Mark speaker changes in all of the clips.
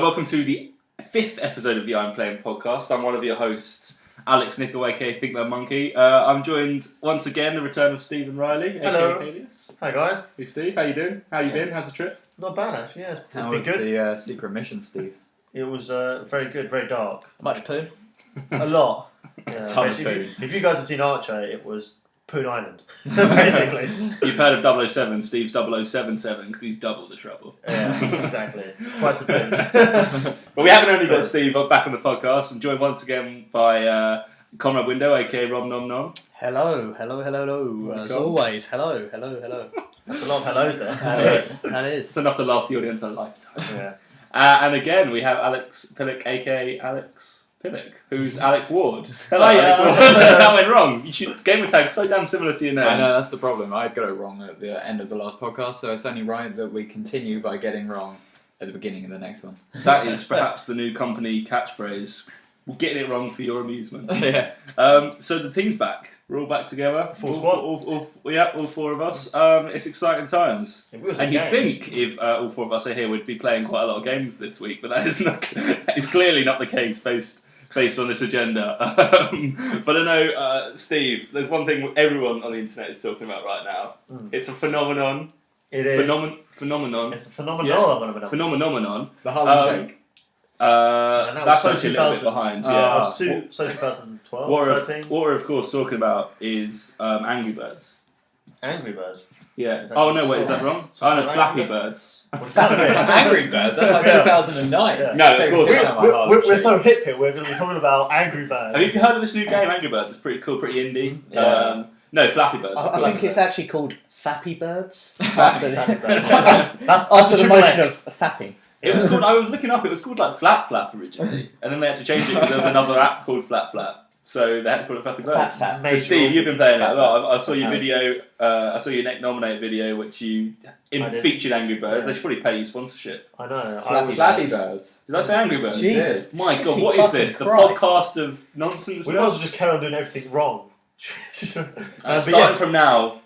Speaker 1: welcome to the 5th episode of the IM PLAYIN Podcast. I'm one of your hosts, Alex Nichol, aka Thinkman Monkey. I'm joined once again, the return of Stephen Riley,
Speaker 2: Hello.
Speaker 1: aka Cadius.
Speaker 2: Hi guys.
Speaker 1: Hey Steve, how you doing? How you been? How's the trip?
Speaker 2: Not bad actually, yeah.
Speaker 3: How was the secret mission, Steve?
Speaker 2: It was very good, very dark.
Speaker 3: Much poo?
Speaker 2: A lot. Yeah,
Speaker 1: Ton of
Speaker 2: basically,
Speaker 1: poo.
Speaker 2: if you guys have seen Archer, it was Poon Island, basically.
Speaker 1: You've heard of 007, Steve's 0077, because he's double the trouble.
Speaker 2: Yeah, exactly. Quite a bit.
Speaker 1: But we haven't only got Steve back on the podcast. I'm joined once again by Conrad Window, aka Rob Nom Nom.
Speaker 4: Hello. As always, hello.
Speaker 2: That's a lot of hellos there.
Speaker 4: That
Speaker 1: It's
Speaker 4: is.
Speaker 1: enough to last the audience a lifetime.
Speaker 2: Yeah.
Speaker 1: And again, we have Alex Pillock, aka Alex Pillock, who's Alec Ward. Hello,
Speaker 3: Hiya.
Speaker 1: Alec Ward. That went wrong. You should gamer tag so damn similar to your name.
Speaker 3: I know, that's the problem. I got it wrong at the end of the last podcast, so it's only right that we continue by getting wrong at the beginning of the next one.
Speaker 1: That is perhaps the new company catchphrase. We're getting it wrong for your amusement.
Speaker 3: Yeah.
Speaker 1: So the team's back. We're all back together.
Speaker 2: Full squad.
Speaker 1: All four of us. It's exciting times.
Speaker 2: It was a
Speaker 1: And you'd
Speaker 2: game.
Speaker 1: think if all four of us are here, we'd be playing quite a lot of games this week, but that is not. That is clearly not the case based on this agenda. But I know, Steve, there's one thing everyone on the internet is talking about right now. It's a phenomenon.
Speaker 2: It is.
Speaker 1: Phenomenon.
Speaker 2: It's a phenomenon.
Speaker 1: Phenomenon.
Speaker 3: The Harlem Shake.
Speaker 2: And that
Speaker 1: That's
Speaker 2: was
Speaker 1: actually a little bit
Speaker 2: 2000.
Speaker 1: behind.
Speaker 3: Ah.
Speaker 1: Yeah.
Speaker 2: So 2012,
Speaker 1: What
Speaker 2: 13.
Speaker 1: we're of course talking about is Angry Birds.
Speaker 2: Angry Birds.
Speaker 1: Yeah.
Speaker 2: Is that-
Speaker 1: Oh no, wait, is that wrong?
Speaker 2: So
Speaker 1: Oh no,
Speaker 2: Angry
Speaker 1: Flappy
Speaker 2: Birds?
Speaker 1: Birds.
Speaker 3: Angry Birds? That's like
Speaker 2: Yeah.
Speaker 3: 2009.
Speaker 2: Yeah.
Speaker 1: No, of course.
Speaker 2: We're so hip here, we're going to be talking about Angry Birds.
Speaker 1: Have you heard of this new game, Angry Birds? It's pretty cool, pretty indie.
Speaker 2: Yeah.
Speaker 1: No, Flappy Birds.
Speaker 4: I think it's actually called Fappy Birds.
Speaker 2: That's
Speaker 4: After the
Speaker 2: triple
Speaker 4: motion
Speaker 2: X.
Speaker 4: of fapping.
Speaker 1: It was called. I was looking up. It was called like Flap Flap originally, and then they had to change it because there was another app called Flap Flap. So they had to call it Flappy Birds.
Speaker 4: Fat fat.
Speaker 1: But Steve, you've been playing it a lot. I saw your
Speaker 2: Okay.
Speaker 1: video. I saw your neck nominate video, which you
Speaker 2: I did.
Speaker 1: featured Angry Birds.
Speaker 2: Yeah.
Speaker 1: They should probably pay you sponsorship.
Speaker 2: I know.
Speaker 3: Flappy Birds.
Speaker 1: Did I say Angry Birds?
Speaker 4: Jesus.
Speaker 1: My God,
Speaker 4: Mighty
Speaker 1: what is
Speaker 4: fucking
Speaker 1: this? The
Speaker 4: Christ.
Speaker 1: podcast of nonsense.
Speaker 2: We might as well just carry on doing everything wrong. But
Speaker 1: Starting
Speaker 2: yes.
Speaker 1: from now.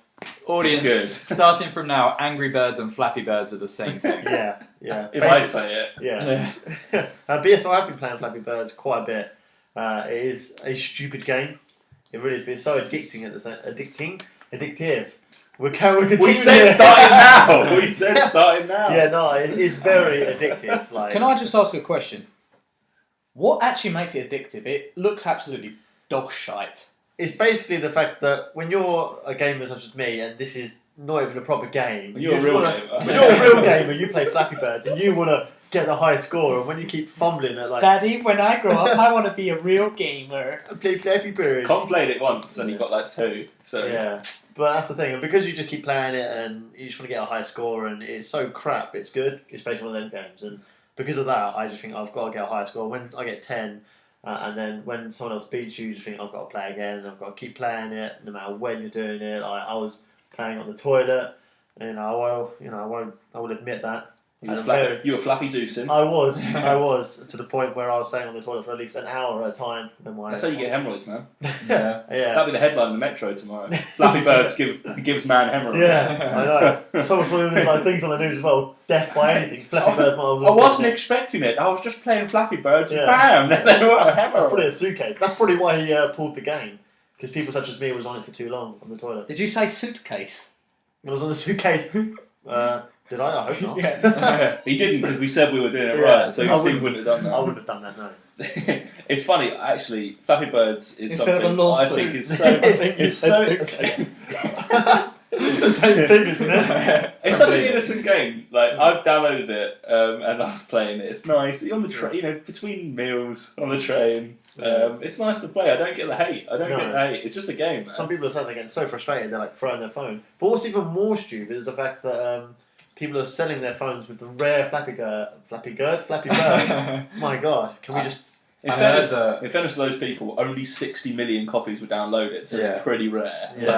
Speaker 3: Audience,
Speaker 1: Good.
Speaker 3: starting from now, Angry Birds and Flappy Birds are the same thing.
Speaker 2: Yeah.
Speaker 1: If I say it.
Speaker 2: Yeah. But yes, I have been playing Flappy Birds quite a bit. It is a stupid game. It really is, but it's so addicting at the same addictive. We're continuing.
Speaker 1: We said starting now. We said starting now.
Speaker 2: Yeah, no, it is very addictive. Like,
Speaker 4: Can I just ask a question? What actually makes it addictive? It looks absolutely dog shite.
Speaker 2: it's basically the fact that when you're a gamer such as me, and this is not even a proper game,
Speaker 1: You're
Speaker 2: you
Speaker 1: a real
Speaker 2: wanna,
Speaker 1: gamer.
Speaker 2: When you're a real gamer, you play Flappy Birds, and you want to get the highest score, and when you keep fumbling at like,
Speaker 4: Daddy, when I grow up, I want to be a real gamer.
Speaker 2: I play Flappy Birds.
Speaker 1: Con played it once and he got like 2. So
Speaker 2: Yeah, but that's the thing, and because you just keep playing it and you just want to get a high score, and it's so crap, it's good, it's basically one of them games, and because of that, I just think I've got to get a high score. When I get 10, and then when someone else beats you, you just think I've got to play again, and I've got to keep playing it, no matter when you're doing it. I was playing on the toilet, and I will admit that.
Speaker 1: you were,
Speaker 2: And
Speaker 1: you were Flappy Doosing.
Speaker 2: I was to the point where I was staying on the toilet for at least an hour at a time.
Speaker 1: That's how you get hemorrhoids, man.
Speaker 3: Yeah.
Speaker 2: Yeah.
Speaker 1: That'll be the headline in the Metro tomorrow. Flappy Birds gives man hemorrhoids.
Speaker 2: Yeah, I know. Someone's probably doing like things on the news as well. Death by anything. Flappy Birds might as well.
Speaker 1: I wasn't expecting it. I was just playing Flappy Birds.
Speaker 2: Yeah.
Speaker 1: Bam! They were
Speaker 2: That's probably
Speaker 1: hemorrhoids.
Speaker 2: a suitcase. That's probably why he pulled the game. Because people such as me was on it for too long on the toilet.
Speaker 4: Did you say suitcase?
Speaker 2: It was on the suitcase. Did I? I hope not.
Speaker 4: Yeah.
Speaker 1: He didn't because we said we were doing it
Speaker 2: Yeah.
Speaker 1: right, so
Speaker 2: I
Speaker 1: Steve wouldn't have done that.
Speaker 2: I wouldn't have done that, no.
Speaker 1: It's funny, actually. Flappy Birds is
Speaker 4: Instead of a
Speaker 1: something I
Speaker 4: lawsuit.
Speaker 1: think is so.
Speaker 2: I think you
Speaker 1: It's
Speaker 2: said
Speaker 1: so.
Speaker 2: It's the same thing, isn't it?
Speaker 1: It's such an innocent game. Like I've downloaded it and I was playing it. It's nice. You're on the train, between meals on the train. It's nice to play. I don't get the hate. I don't get the hate. It's just a game, man.
Speaker 2: Some people are saying they're getting so frustrated they're like throwing their phone. But what's even more stupid is the fact that people are selling their phones with the rare Flappy Bird. My God, can we just...
Speaker 1: In fairness to those people, only 60 million copies were downloaded, so
Speaker 3: Yeah.
Speaker 1: it's pretty rare.
Speaker 2: Yeah.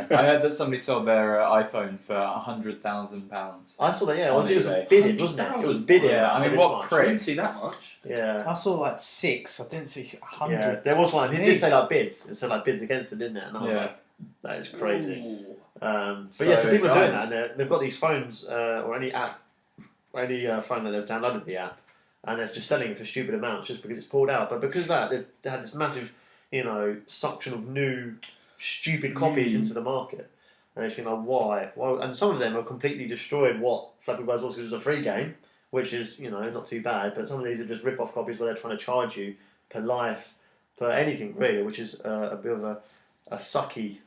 Speaker 3: I heard that somebody sold their iPhone for £100,000.
Speaker 2: I saw that, yeah.
Speaker 3: On
Speaker 2: It was
Speaker 3: eBay.
Speaker 2: bidding, wasn't it? It was bidding.
Speaker 3: Yeah, I
Speaker 2: for
Speaker 3: mean,
Speaker 2: this
Speaker 3: what
Speaker 2: much.
Speaker 1: I
Speaker 3: prick?
Speaker 1: didn't see that much.
Speaker 2: Yeah.
Speaker 4: I saw like 6. I didn't see 100.
Speaker 2: Yeah, there was one. It did say like bids. It said like bids against it, didn't it? And I was
Speaker 3: Yeah.
Speaker 2: like, that is crazy.
Speaker 1: Ooh.
Speaker 2: But
Speaker 3: So,
Speaker 2: yeah, so people are doing
Speaker 3: guys-
Speaker 2: that, and they've got these phones or any app, or any phone that they've downloaded the app, and they're just selling it for stupid amounts just because it's pulled out. But because of that, they had this massive, suction of new stupid copies into the market. And I think like, why? Well, and some of them have completely destroyed what Flappy Birds was, because it was a free game, which is not too bad. But some of these are just rip-off copies where they're trying to charge you per life, per anything really, which is a bit of a sucky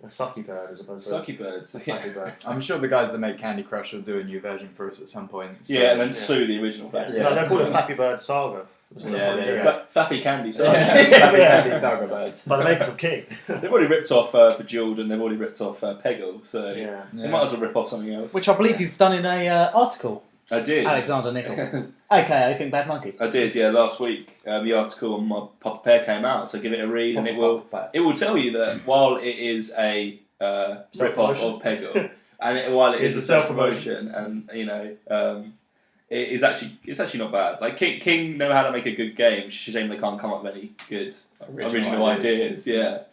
Speaker 2: bird as opposed to
Speaker 1: Sucky birds.
Speaker 2: a Flappy Bird.
Speaker 3: I'm sure the guys that make Candy Crush will do a new version for us at some point. So.
Speaker 1: Yeah, and then sue the original Flappy
Speaker 2: No, they're called a Flappy Bird Saga. That's what they're
Speaker 3: Yeah,
Speaker 2: probably
Speaker 3: there you
Speaker 2: doing.
Speaker 3: go.
Speaker 1: Flappy Candy. So
Speaker 3: Flappy Candy Saga Birds.
Speaker 2: By the makers of King.
Speaker 1: they've already ripped off Bejeweled, and they've already ripped off Peggle, so
Speaker 2: Yeah.
Speaker 1: they might as well rip off something else.
Speaker 4: Which I believe you've done in a article,
Speaker 1: I did.
Speaker 4: Alexander Nickel. aka I Think Bad Monkey.
Speaker 1: I did, yeah. Last week, the article on my Papa Pear came out, so give it a read, and it will tell you that while it is a rip-off of Peggle, and while it is a self-promotion, and it's actually not bad. Like King know how to make a good game. It's a shame they can't come up with any good original ideas. Yeah,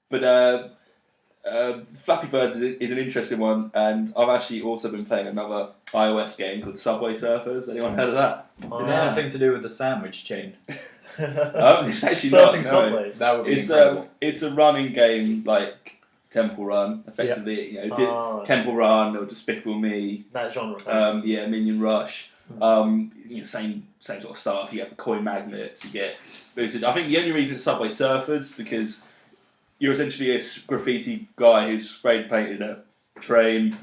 Speaker 1: but Flappy Birds is an interesting one, and I've actually also been playing another iOS game called Subway Surfers. Anyone heard of that?
Speaker 3: Is that anything to do with the sandwich chain?
Speaker 1: It's actually
Speaker 2: Surfing
Speaker 1: not. No.
Speaker 2: Subways.
Speaker 3: That would be
Speaker 1: It's
Speaker 3: incredible.
Speaker 1: it's a running game like Temple Run, effectively. Temple Run or Despicable Me.
Speaker 2: That genre.
Speaker 1: Minion Rush. Same sort of stuff. You get coin magnets. You get boosted. I think the only reason it's Subway Surfers because you're essentially a graffiti guy who's sprayed painted a train.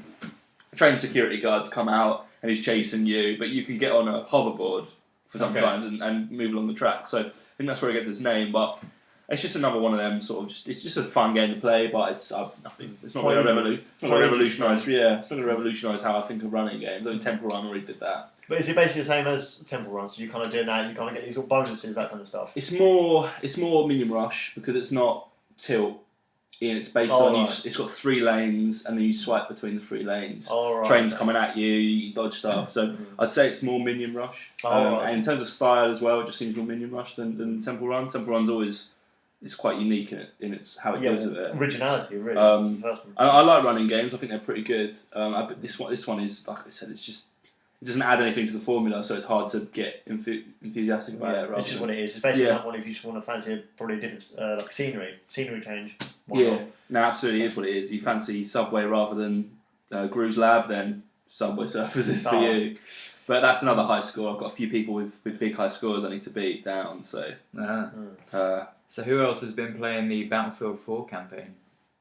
Speaker 1: Train security guards come out and he's chasing you, but you can get on a hoverboard for sometimes and move along the track. So I think that's where it gets its name. But it's just another one of them sort of it's just a fun game to play. But it's nothing. It's not going to revolutionise. Yeah, it's not going to revolutionise how I think of running games. I mean, Temple Run already did that.
Speaker 2: But is it basically the same as Temple Run? So you kind of doing that, and you kind of get these little bonuses, that kind of stuff.
Speaker 1: It's more Minion Rush because it's not tilt. It's based on it's got 3 lanes and then you swipe between the 3 lanes. Trains coming at you, you dodge stuff. So I'd say it's more Minion Rush. And in terms of style as well, it just seems more Minion Rush than Temple Run. Temple Run's always it's quite unique in its how it goes with it.
Speaker 2: Originality, really.
Speaker 1: I like running games. I think they're pretty good. But this one is like I said, it doesn't add anything to the formula, so it's hard to get enthusiastic about it.
Speaker 2: It's just what it is. It's basically like one if you just want to fancy probably a different like scenery change.
Speaker 1: No, absolutely is what it is. You fancy Subway rather than Gru's Lab, then Subway Surfers is for you. But that's another high score. I've got a few people with big high scores I need to beat down. So,
Speaker 3: So who else has been playing the Battlefield 4 campaign?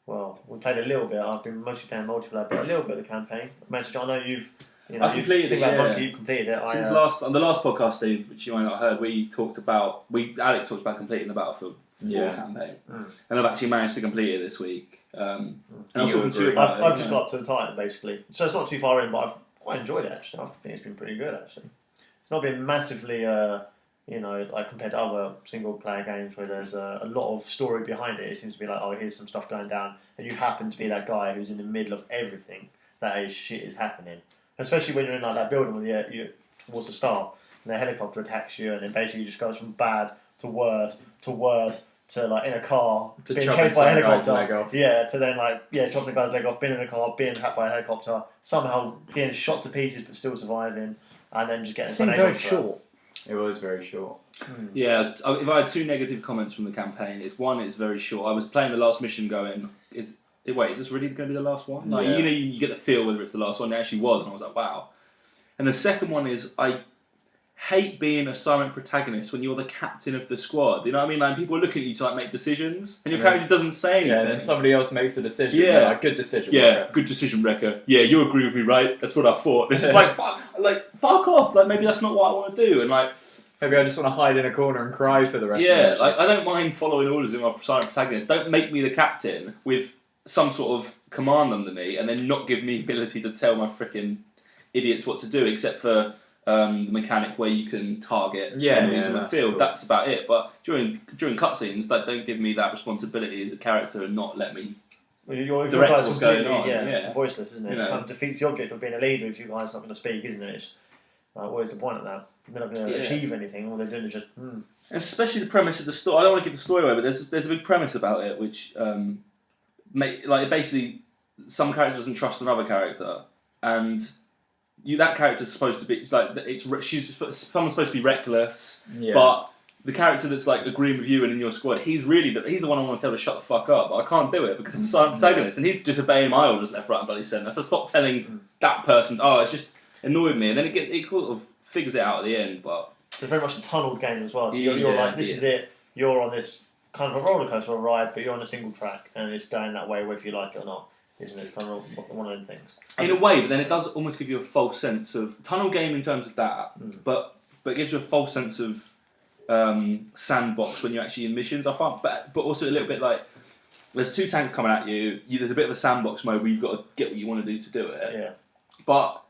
Speaker 2: Well, we played a little bit. I've been mostly playing multiplayer, but a little bit of the campaign. I know you've.
Speaker 1: I completed it.
Speaker 2: Monkey, you've completed it.
Speaker 1: On the last podcast, Steve, which you might not have heard, Alex talked about completing the Battlefield 4 campaign, and I've actually managed to complete it this week. And I was talking to you about
Speaker 2: I've just got up to the Titan basically, so it's not too far in, but I've quite enjoyed it actually. I think it's been pretty good actually. It's not been massively, like compared to other single player games where there's a lot of story behind it. It seems to be like, oh, here's some stuff going down, and you happen to be that guy who's in the middle of everything. That shit is happening. Especially when you're in like that building where you're towards the start, and the helicopter attacks you, and then basically just goes from bad to worse to like in a car
Speaker 3: To
Speaker 2: being
Speaker 3: chopping
Speaker 2: chased by a
Speaker 3: some guy's
Speaker 2: helicopter.
Speaker 3: leg off.
Speaker 2: Yeah, to then chopping the guy's leg off, being in a car, being attacked by a helicopter, somehow getting shot to pieces but still surviving, and then just getting.
Speaker 4: It seemed very short.
Speaker 3: It was very short.
Speaker 1: Yeah, if I had 2 negative comments from the campaign, it's very short. I was playing the last mission going, is this really going to be the last one? Like, you get the feel whether it's the last one. It actually was, and I was like, wow. And the second one is, I hate being a silent protagonist when you're the captain of the squad. You know what I mean? Like, people are looking at you to like make decisions, and your character doesn't say anything.
Speaker 3: Yeah, and then somebody else makes a decision.
Speaker 1: Yeah,
Speaker 3: They're like, good decision.
Speaker 1: Yeah, good decision, Wrecker. Yeah, you agree with me, right? That's what I thought. It's just fuck off. Like, maybe that's not what I want to do. And like,
Speaker 3: maybe I just want to hide in a corner and cry for the rest of the
Speaker 1: Yeah, like I don't mind following orders in my silent protagonist. Don't make me the captain with some sort of command under me, and then not give me the ability to tell my freaking idiots what to do, except for the mechanic where you can target enemies in the field. Cool. That's about it. But during cutscenes, don't give me that responsibility as a character and not let me direct what's going on.
Speaker 2: Yeah, voiceless, isn't it? It kind of defeats the object of being a leader if you guys are not going to speak, isn't it? It's always the point of that. They're not going to achieve anything. All they're doing is just.
Speaker 1: Especially the premise of the story. I don't want to give the story away, but there's a big premise about it, which basically some character doesn't trust another character, and that character's supposed to be. It's like someone's supposed to be reckless,
Speaker 3: Yeah.
Speaker 1: but the character that's like agreeing with you and in your squad, he's the one I want to tell to shut the fuck up. But I can't do it because I'm a silent protagonist, and he's disobeying my orders left, right, and bloody centre. So stop telling that person. Oh, it's just annoyed me, and then it sort of figures it out at the end. But
Speaker 2: it's very much a tunnelled game as well. So
Speaker 1: Yeah,
Speaker 2: you're like, this
Speaker 1: yeah.
Speaker 2: is it. You're on this kind of a roller coaster ride, but you're on a single track, and it's going that way whether you like it or not. Isn't it? It's kind of one of them things.
Speaker 1: in a way, but then it does almost give you a false sense of tunnel game in terms of that, but it gives you a false sense of sandbox when you're actually in missions. I find, but also a little bit like there's two tanks coming at you. There's a bit of a sandbox mode where you've got to get what you want to do to do it.
Speaker 2: Yeah.
Speaker 1: But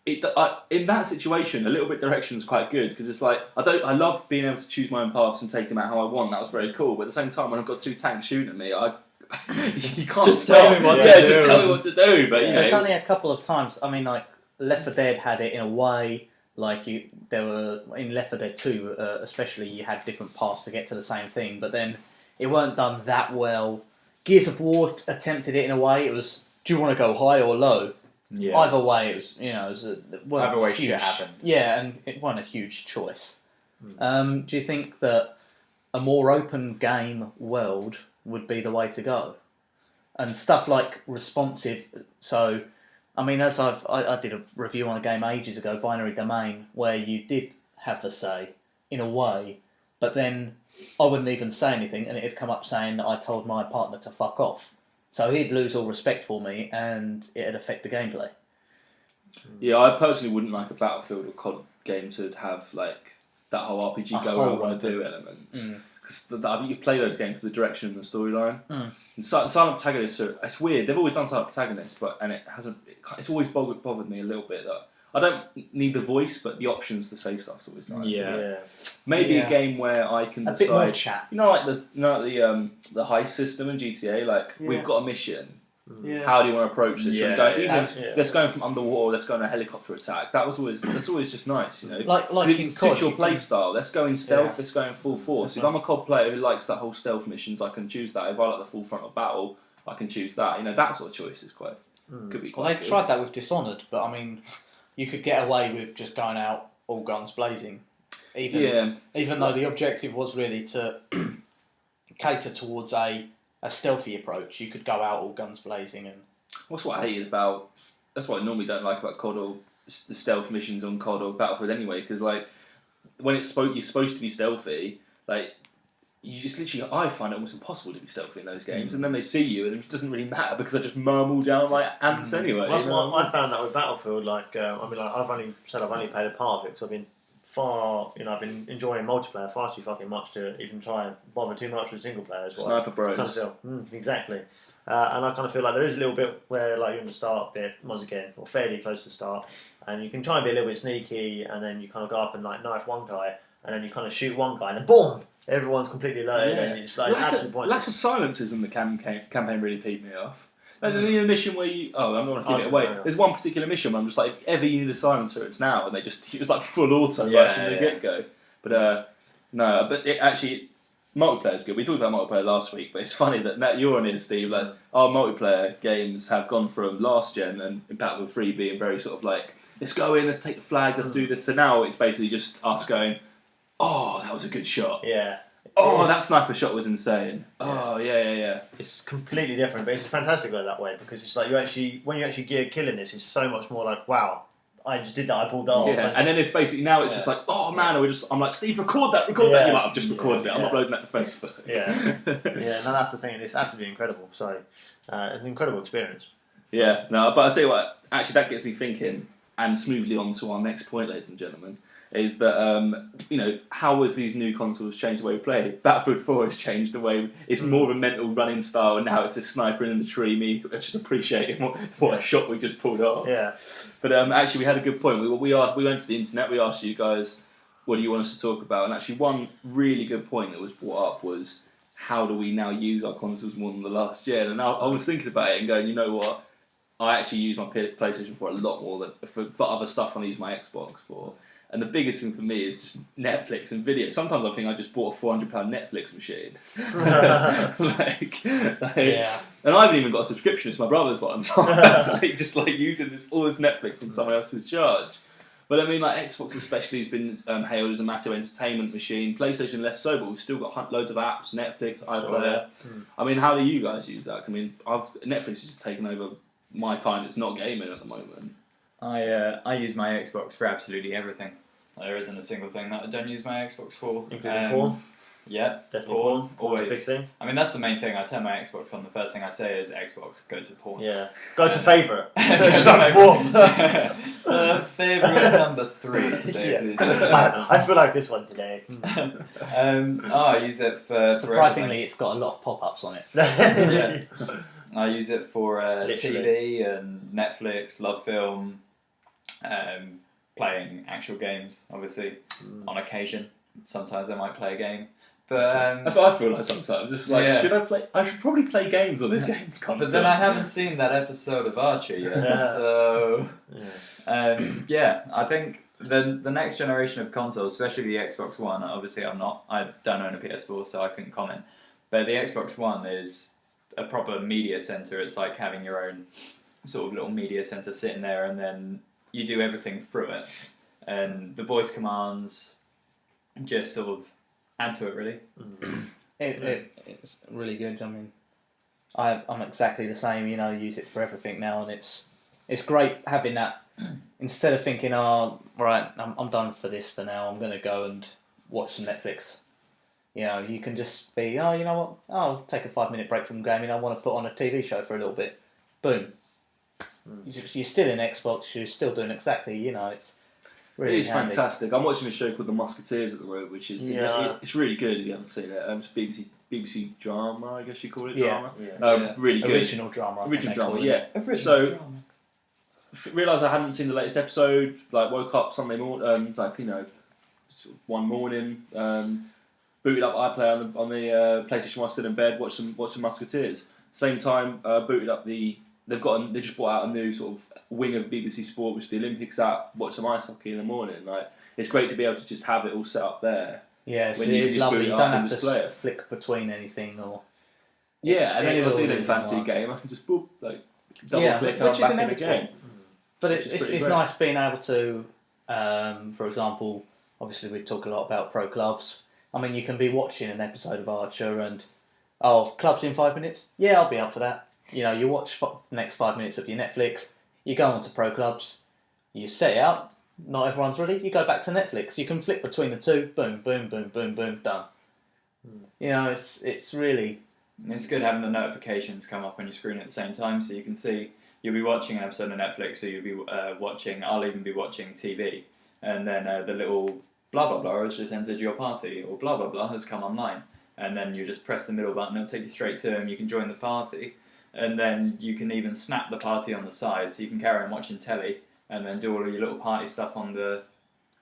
Speaker 1: in that situation, a little bit direction is quite good because it's like I love being able to choose my own paths and take them out how I want. That was very cool. But at the same time, when I've got two tanks shooting at me, you can't
Speaker 3: Just
Speaker 1: stop.
Speaker 3: tell me what to do.
Speaker 1: Just tell me what to do. But
Speaker 4: There's only a couple of times. I mean, like Left 4 Dead had it in a way. Like there were in Left 4 Dead 2, especially you had different paths to get to the same thing, but then it weren't done that well. Gears of War attempted it in a way. It was, do you want to go high or low?
Speaker 3: Yeah.
Speaker 4: Either way, it was
Speaker 3: Either way, shit happened.
Speaker 4: Yeah, and it wasn't a huge choice. Do you think that a more open game world would be the way to go? And stuff like responsive. So, I mean, as I did a review on a game ages ago, Binary Domain, where you did have the say in a way, but then I wouldn't even say anything, and it'd come up saying that I told my partner to fuck off. So he'd lose all respect for me, and it'd affect the gameplay.
Speaker 1: Yeah, I personally wouldn't like a Battlefield or COD game to have like that whole RPG go where I want to do elements. Because you play those games for the direction and the storyline. And silent protagonists it's weird. They've always done silent protagonists, it's always bothered me a little bit that I don't need the voice, but the options to say stuff's always nice.
Speaker 3: Yeah.
Speaker 1: Maybe a game where I can
Speaker 4: A bit more
Speaker 1: decide.
Speaker 4: chat.
Speaker 1: You know, like the heist system in GTA. Like we've got a mission.
Speaker 4: Yeah.
Speaker 1: How do you want to approach this?
Speaker 3: Yeah,
Speaker 1: Let's go from underwater. Let's go on a helicopter attack. That's always just nice, you know.
Speaker 4: Like
Speaker 1: it
Speaker 4: in
Speaker 1: suits
Speaker 4: COD,
Speaker 1: your
Speaker 4: you
Speaker 1: play
Speaker 4: can-
Speaker 1: style. Let's go in stealth.
Speaker 2: Yeah.
Speaker 1: Let's go in full force. If I'm a COD player who likes that whole stealth missions, I can choose that. If I like the full frontal battle, I can choose that. You know, that sort of choice is could be quite
Speaker 4: Well, they
Speaker 1: good.
Speaker 4: tried that with Dishonored, but I mean, you could get away with just going out all guns blazing. Even though the objective was really to cater towards a stealthy approach, you could go out all guns blazing and.
Speaker 1: That's what I hated about. That's what I normally don't like about COD or the stealth missions on COD or Battlefield anyway. Because like when you're supposed to be stealthy, like you just literally, I find it almost impossible to be stealthy in those games. And then they see you, and it doesn't really matter because I just murmur down like ants anyway.
Speaker 2: That's what I found that with Battlefield. Like, I've only played a part of it because I've been enjoying multiplayer far too fucking much to even try and bother too much with single player as well.
Speaker 1: Sniper Bros.
Speaker 2: Kind of feel, exactly. And I kind of feel like there is a little bit where like you're in the start bit once again, or fairly close to the start, and you can try and be a little bit sneaky, and then you kind of go up and like knife one guy, and then you kind of shoot one guy, and then boom, everyone's completely alerted, and it's like absolutely pointless.
Speaker 1: Lack of silences in the campaign really peed me off. And then the mission where I'm not going to give it away. There's one particular mission where I'm just like, if ever you need a silencer, it's now, and it was like full auto right from the get go. But no, but it actually. Multiplayer is good. We talked about multiplayer last week, but it's funny that you're on here, Steve. Like our multiplayer games have gone from last gen and Battlefield 3 being very sort of like, let's go in, let's take the flag, let's do this. So now it's basically just us going, oh, that was a good shot.
Speaker 2: Yeah.
Speaker 1: Oh, that sniper shot was insane. Oh, yeah.
Speaker 2: It's completely different, but it's fantastic that way because it's like when you actually gear killing this, it's so much more like, wow, I just did that, I pulled that off.
Speaker 1: Yeah. And then it's basically now it's just like, oh man, I'm like, Steve, record that. You're like, I've just recorded it. I'm uploading that to Facebook.
Speaker 2: Yeah. No, that's the thing. It's absolutely incredible. So it's an incredible experience.
Speaker 1: Yeah, no, but I'll tell you what, actually that gets me thinking, and smoothly on to our next point, ladies and gentlemen, is that, how has these new consoles changed the way we play? Battlefield 4 has changed the way, it's more of a mental running style, and now it's this sniper in the tree, me just appreciating what a shot we just pulled off.
Speaker 2: Yeah.
Speaker 1: But actually we had a good point. We went to the internet, we asked you guys, what do you want us to talk about? And actually one really good point that was brought up was, how do we now use our consoles more than the last gen? And I was thinking about it and going, you know what? I actually use my PlayStation 4 a lot more than for other stuff than I use my Xbox for. And the biggest thing for me is just Netflix and video. Sometimes I think I just bought a £400 Netflix machine.
Speaker 4: Yeah.
Speaker 1: And I haven't even got a subscription. It's my brother's one, so I'm just using all this Netflix on someone else's charge. But I mean, Xbox especially has been hailed as a massive entertainment machine. PlayStation less so, but we've still got loads of apps, Netflix, iPlayer. I mean, how do you guys use that? I mean, Netflix has just taken over my time. It's not gaming at the moment.
Speaker 3: I use my Xbox for absolutely everything. There isn't a single thing that I don't use my Xbox for.
Speaker 2: Including porn?
Speaker 3: Yeah,
Speaker 2: Definitely
Speaker 3: porn.
Speaker 2: porn.
Speaker 3: Always.
Speaker 2: A big thing.
Speaker 3: I mean, that's the main thing. I turn my Xbox on. The first thing I say is Xbox, go to porn.
Speaker 2: Yeah. Go to favourite.
Speaker 3: Just
Speaker 2: like porn.
Speaker 3: Favourite number 3 today.
Speaker 2: Yeah. I feel like this one today.
Speaker 3: I use it for
Speaker 4: Surprisingly, it's got a lot of pop-ups on it.
Speaker 3: Yeah. I use it for
Speaker 2: Literally.
Speaker 3: TV and Netflix, love film, playing actual games, obviously, on occasion. Sometimes I might play a game. But
Speaker 1: that's what I feel like sometimes. Just
Speaker 3: Yeah.
Speaker 1: should I play? I should probably play games on this game console.
Speaker 3: But then I haven't seen that episode of Archer yet,
Speaker 2: Yeah.
Speaker 3: so I think the next generation of consoles, especially the Xbox One. Obviously, I don't own a PS4, so I couldn't comment. But the Xbox One is a proper media center. It's like having your own sort of little media center sitting there, and then you do everything through it, and the voice commands just sort of add to it, really.
Speaker 4: It's really good. I mean, I'm exactly the same. Use it for everything now, and it's great having that. Instead of thinking, oh, right, I'm done for this for now. I'm going to go and watch some Netflix. You can just be, oh, you know what? I'll take a 5-minute break from gaming. I want to put on a TV show for a little bit. Boom. You're still in Xbox. You're still doing exactly. It's really
Speaker 1: it is
Speaker 4: handy.
Speaker 1: fantastic. I'm watching a show called The Musketeers at the moment, which is it's really good if you haven't seen it. It's BBC drama, I guess you call it drama.
Speaker 2: Yeah.
Speaker 1: Really good.
Speaker 4: Original drama. I think
Speaker 1: Original
Speaker 4: they call
Speaker 1: drama,
Speaker 4: it.
Speaker 1: yeah.
Speaker 3: Original drama.
Speaker 1: Realised I hadn't seen the latest episode. Woke up Sunday morning, sort of one morning. Booted up iPlayer on the PlayStation while still in bed. Watched some Musketeers. Same time, booted up they just brought out a new sort of wing of BBC Sport, which is the Olympics app. Watch some ice hockey in the morning. It's great to be able to just have it all set up there.
Speaker 4: Yeah, it
Speaker 1: when you
Speaker 4: is
Speaker 1: just
Speaker 4: lovely.
Speaker 1: boot it
Speaker 4: You
Speaker 1: up
Speaker 4: don't
Speaker 1: and
Speaker 4: have
Speaker 1: just
Speaker 4: to
Speaker 1: play it.
Speaker 4: flick between anything or.
Speaker 1: Yeah, and then if I do
Speaker 4: really
Speaker 1: then fancy a
Speaker 4: work.
Speaker 1: game, I can just double click and I'm
Speaker 4: which is
Speaker 1: back in the
Speaker 4: inevitable.
Speaker 1: game.
Speaker 4: But
Speaker 1: Which is
Speaker 4: it's
Speaker 1: pretty great.
Speaker 4: nice being able to, for example, obviously we talk a lot about pro clubs. I mean, you can be watching an episode of Archer and, clubs in 5 minutes? Yeah, I'll be up for that. You watch the next 5 minutes of your Netflix, you go on to pro clubs, you set it up, not everyone's ready, you go back to Netflix. You can flip between the two, boom, boom, boom, boom, boom, done. It's really...
Speaker 3: It's good having the notifications come up on your screen at the same time, so you can see you'll be watching an episode of Netflix, or you'll be I'll even be watching TV, and then the little blah blah blah has just entered your party, or blah blah blah has come online, and then you just press the middle button, it'll take you straight to him, you can join the party, and then you can even snap the party on the side, so you can carry on watching telly, and then do all of your little party stuff on the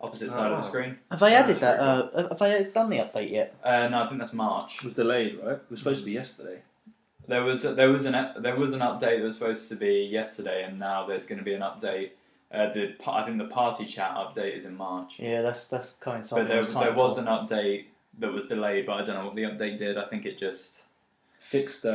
Speaker 3: opposite side of the screen.
Speaker 4: Have they added
Speaker 2: That's
Speaker 4: that? Have they done the update yet?
Speaker 3: No, I think that's March.
Speaker 1: It was delayed, right? It was supposed to be yesterday.
Speaker 3: There was an update that was supposed to be yesterday, and now there's going to be an update. I think the party chat update is in March.
Speaker 4: Yeah, that's coinciding.
Speaker 3: But there was an update that was delayed, but I don't know what the update did. I think it just
Speaker 1: Fixed.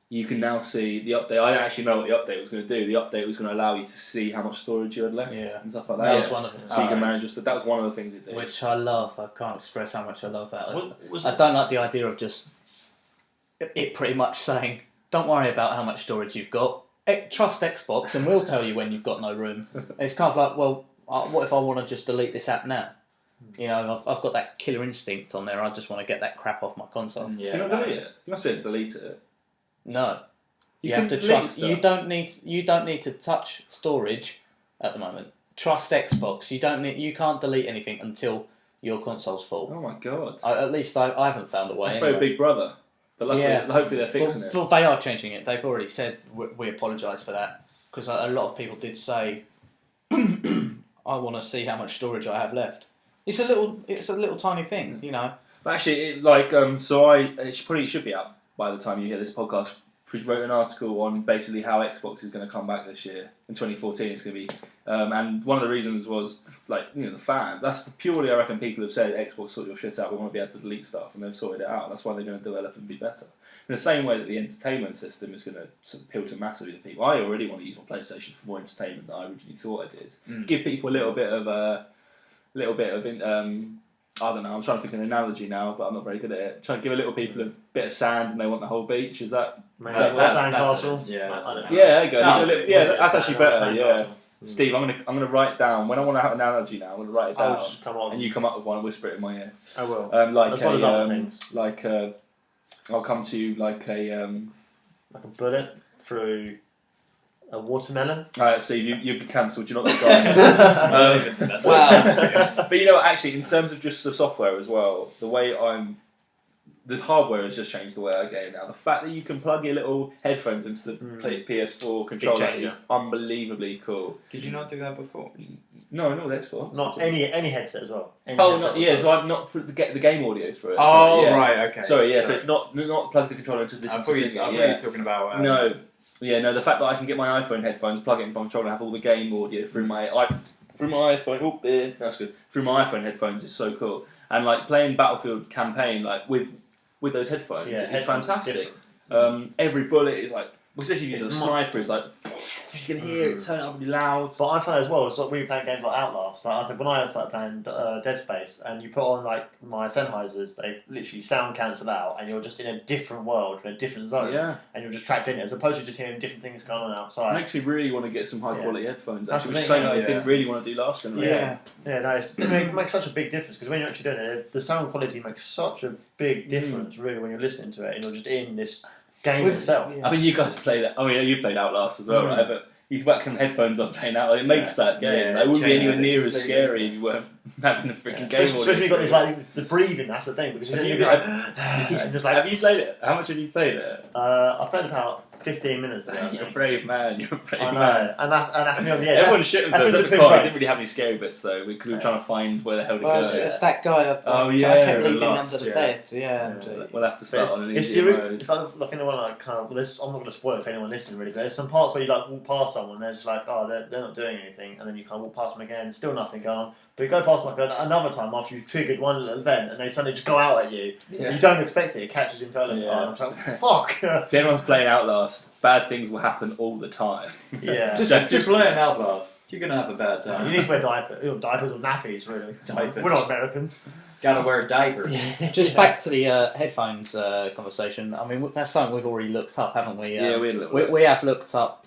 Speaker 1: You can now see the update. I don't actually know what the update was going to do. The update was going to allow you to see how much storage you had left and stuff like that.
Speaker 4: That was one of them.
Speaker 1: So you can manage that was one of the things it did.
Speaker 4: Which I love. I can't express how much I love that.
Speaker 2: Was
Speaker 4: I don't like the idea of just it pretty much saying, don't worry about how much storage you've got. Trust Xbox and we'll tell you when you've got no room. It's kind of like, well, what if I want to just delete this app now? I've got that killer instinct on there. I just want to get that crap off my console.
Speaker 3: yeah.
Speaker 1: Can you not delete it? You must be able to delete it.
Speaker 4: No. You
Speaker 1: can
Speaker 4: have to
Speaker 1: delete
Speaker 4: trust.
Speaker 1: stuff.
Speaker 4: You don't need to touch storage at the moment. Trust Xbox. You can't delete anything until your console's full.
Speaker 1: Oh my god.
Speaker 4: At least I haven't found a way.
Speaker 1: That's
Speaker 4: anyway.
Speaker 1: very Big Brother. But luckily, hopefully they're fixing it.
Speaker 4: Well, they are changing it. They've already said we apologise for that because a lot of people did say, "I want to see how much storage I have left." It's a little tiny thing,
Speaker 1: But actually, it probably should be out by the time you hear this podcast. wrote an article on basically how Xbox is going to come back this year. In 2014, it's going to be, and one of the reasons was the fans. That's purely, I reckon, people have said Xbox sort your shit out. We want to be able to delete stuff, and they've sorted it out. That's why they're going to develop and be better. In the same way that the entertainment system is going to appeal to massively to people. I already want to use my PlayStation for more entertainment than I originally thought I did. Give people a little bit of I don't know, I'm trying to think of an analogy now, but I'm not very good at it. Trying to give a little people a bit of sand and they want the whole beach. Is that?
Speaker 2: Sandcastle?
Speaker 3: Yeah,
Speaker 1: there you go.
Speaker 3: No,
Speaker 1: That's actually better. Yeah. Steve, I'm gonna write down when I want to have an analogy now. I'm gonna write it down, and you come up with one and whisper it in my ear.
Speaker 2: I will.
Speaker 1: I'll come to you like a
Speaker 2: bullet through a watermelon.
Speaker 1: Alright, Steve, you'd be cancelled. You're not the guy. Wow. But you know what? Actually, in terms of just the software as well, the hardware has just changed the way I game now. The fact that you can plug your little headphones into the PS4 controller is unbelievably cool.
Speaker 3: Did you not do that before?
Speaker 1: No, not with Xbox.
Speaker 2: Not any headset as well.
Speaker 1: So I've not put the game audio through it.
Speaker 3: Right, okay.
Speaker 1: Sorry, so it's not plug the controller into this.
Speaker 3: I thought you were talking about...
Speaker 1: No, the fact that I can get my iPhone headphones, plug it into my controller and have all the game audio through my iPhone. Oh, that's good. Through my iPhone headphones is so cool. And like playing Battlefield campaign with those headphones, it's fantastic. Every bullet is like, especially if you use a sniper, it's like you can hear it turn up really loud.
Speaker 2: But I find as well, it's like when we play games like Outlast. Like I said, when I started playing Dead Space, and you put on like my Sennheisers, they literally sound cancel out, and you're just in a different world, in a different zone, and you're just trapped in it, as opposed to just hearing different things going on outside.
Speaker 1: It makes me really want to get some high quality headphones. Actually, which is something I didn't really want to do last generation.
Speaker 2: It makes such a big difference because when you're actually doing it, the sound quality makes such a big difference, really, when you're listening to it, and you're just in this game itself.
Speaker 1: I mean, you guys played it. Oh yeah, you played Outlast as well, right? But you whack some headphones on playing Outlast. It makes that game. It wouldn't be anywhere near as scary if you weren't having the freaking game.
Speaker 2: Especially you got this the breathing. That's the thing because
Speaker 1: have you played it? How much have you played it?
Speaker 2: I played about 15 minutes ago.
Speaker 1: You're a brave man.
Speaker 2: I know, and that's me on the edge.
Speaker 1: Everyone shit themselves at the car. I didn't really have any scary bits though because we were trying to find where the hell to go.
Speaker 5: It's that guy. I kept leaving under the bed.
Speaker 1: We'll have to start on an easy mode.
Speaker 2: It's like the thing that one I'm not going to spoil it for anyone listening really, but there's some parts where you like walk past someone, and they're just like, oh, they're not doing anything, and then you kind of walk past them again, still nothing going on. But you go past them like another time after you've triggered one little event, and they suddenly just go out at you. Yeah. You don't expect it. It catches you totally. I'm like, fuck.
Speaker 1: If anyone's playing Outlast, bad things will happen all the time.
Speaker 2: Yeah.
Speaker 3: just playing Outlast. You're gonna have a bad time.
Speaker 2: You need to wear diapers or nappies, really.
Speaker 3: Diapers.
Speaker 2: We're not Americans.
Speaker 3: Gotta wear diapers.
Speaker 4: Just back to the headphones conversation. I mean, that's something we've already looked up, haven't we? We have looked up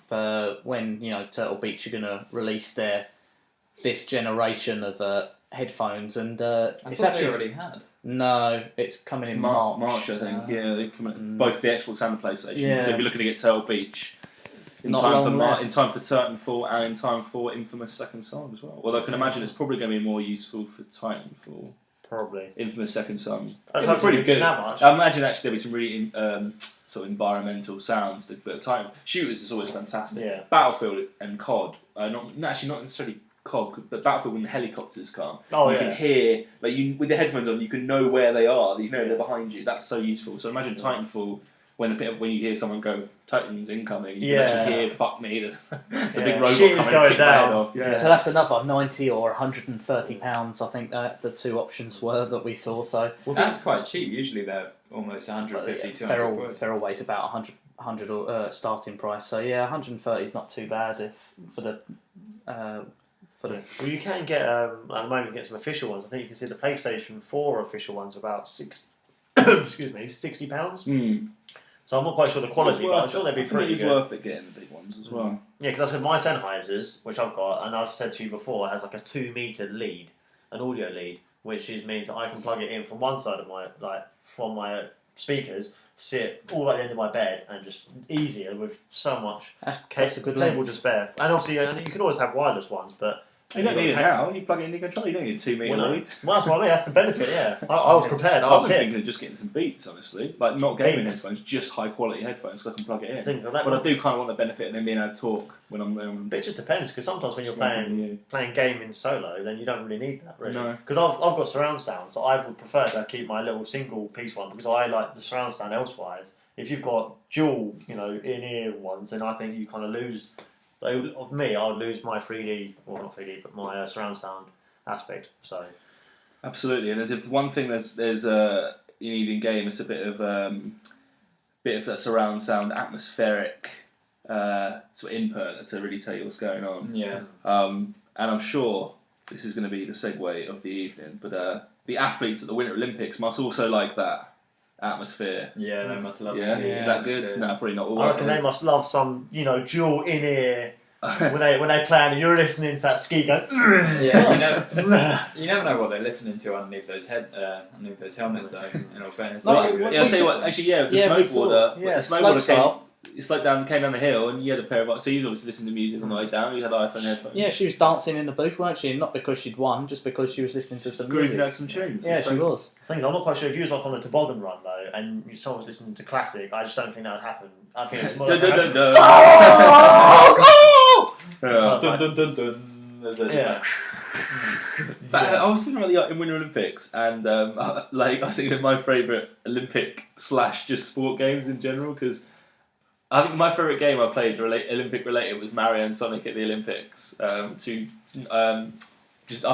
Speaker 4: when Turtle Beach are gonna release this generation of headphones, and it's actually
Speaker 3: already had.
Speaker 4: No, it's coming in March.
Speaker 1: March, I think. They come in both the Xbox and the PlayStation. Yeah. So if you're looking to get Turtle Beach in time for Titanfall and in time for Infamous Second Son as well. Although I can imagine it's probably going to be more useful for Titanfall.
Speaker 2: Probably.
Speaker 1: Infamous Second Son.
Speaker 2: It's pretty good. That much.
Speaker 1: I imagine actually there'll be some really sort of environmental sounds. But shooters is always fantastic. Yeah. Battlefield and COD, not necessarily COD, but Battlefield when the helicopters come, you can hear, with the headphones on, you can know where they are. You know they're behind you. That's so useful. So imagine Titanfall when you hear someone go Titans incoming, you can actually hear "fuck me." There's a big robot coming and kick my head off.
Speaker 4: So that's another £90 or £130. I think the two options were that we saw. So
Speaker 3: that's quite cheap. Usually they're almost 150, 200.
Speaker 4: They're always about 100 starting price. So yeah, 130 is not too bad for the.
Speaker 2: Well, you can get at the moment you get some official ones. I think you can see the PlayStation 4 official ones about £60. So I'm not quite sure the quality, but I'm sure they'd be pretty good.
Speaker 1: It's worth it getting the big ones as well.
Speaker 2: Yeah, because I said my Sennheisers, which I've got, and I've said to you before, has like a 2-meter lead, an audio lead, which means that I can plug it in from one side of from my speakers, sit all at the end of my bed, and just easier with so much cable to spare. And obviously, you can always have wireless ones, but
Speaker 1: you don't need it now. You plug it in your controller. You don't need a 2-meter lead.
Speaker 2: Well, that's what I mean. That's the benefit. Yeah, I was prepared.
Speaker 1: I was thinking of just getting some Beats, honestly, like not gaming headphones, just high quality headphones, so I can plug it in. But I do kind of want the benefit of then being able to talk when I'm.
Speaker 2: But it just depends because sometimes when you're playing gaming solo, then you don't really need that. Really, because I've got surround sound, so I would prefer to keep my little single piece one because I like the surround sound elsewise. if you've got dual, in-ear ones, then I think you kind of lose. Of me, I would lose my 3D, well not 3D, but my surround sound aspect. So
Speaker 1: absolutely, and there's one thing there's you need in game. It's a bit of that surround sound, atmospheric sort of input to really tell you what's going on.
Speaker 3: Yeah.
Speaker 1: And I'm sure this is going to be the segue of the evening, but the athletes at the Winter Olympics must also like that atmosphere.
Speaker 3: Yeah, they must love it.
Speaker 1: Yeah, is that good?
Speaker 3: Atmosphere.
Speaker 1: No, probably not all.
Speaker 2: I reckon they must love some, dual in-ear when they play and you're listening to that ski going.
Speaker 3: Yeah, you never know what they're listening to underneath those helmets, though. In all fairness,
Speaker 4: No,
Speaker 1: I'll tell you what. Actually, the snowboarder.
Speaker 4: Yeah,
Speaker 1: the snowboarder
Speaker 4: slopestyle.
Speaker 1: came down the hill, and you had a pair of. So you obviously listened to music on the way down. You had iPhone headphones.
Speaker 4: Yeah, she was dancing in the booth, weren't she? Not because she'd won, just because she was listening to some music.
Speaker 1: Grooving out some tunes.
Speaker 4: Yeah, she was.
Speaker 2: Things I'm not quite sure if you was like on a toboggan run though, and someone was listening to classic. I just don't think that would happen. I think it was
Speaker 3: Dun dun dun dun. There's a
Speaker 2: yeah.
Speaker 1: But I was thinking about the Winter Olympics, and I was thinking of my favourite Olympic / just sport games in general, because I think my favourite game I played Olympic related was Mario and Sonic at the Olympics. I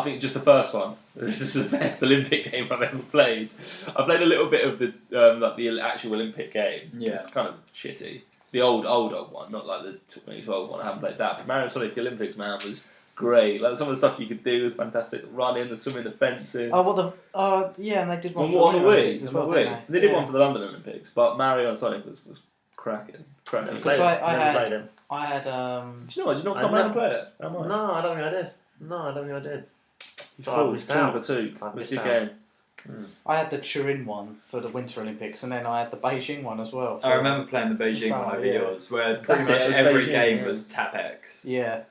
Speaker 1: think just the first one. This is the best Olympic game I've ever played. I played a little bit of the actual Olympic game.
Speaker 3: Yeah.
Speaker 1: It's kind of shitty. The old one, not like the 2012 one. I haven't played that. But Mario and Sonic Olympics, man, was great. Like some of the stuff you could do was fantastic. Running, the swimming, the fencing.
Speaker 5: Yeah, and they did one
Speaker 1: on the
Speaker 5: Winter Olympics
Speaker 1: Wii.
Speaker 5: as well,
Speaker 1: Wii.
Speaker 5: didn't
Speaker 1: They did one for the London Olympics, but Mario and Sonic was cracking.
Speaker 5: Because
Speaker 2: Never
Speaker 5: I
Speaker 2: played him.
Speaker 5: had
Speaker 1: Do you not come around and play it?
Speaker 2: No, I don't think I did.
Speaker 1: You
Speaker 2: I
Speaker 1: fool,
Speaker 2: missed
Speaker 1: two
Speaker 2: out.
Speaker 1: for two.
Speaker 2: I
Speaker 1: It was a
Speaker 2: missed
Speaker 1: good
Speaker 2: out.
Speaker 1: game.
Speaker 5: I had the Turin one for the Winter Olympics, and then I had the Beijing one as well.
Speaker 3: I remember playing the Beijing one over yours, where pretty
Speaker 1: That's it,
Speaker 3: much
Speaker 1: it was
Speaker 3: every
Speaker 1: Beijing,
Speaker 3: game
Speaker 1: yeah.
Speaker 3: was tap X.
Speaker 5: Yeah.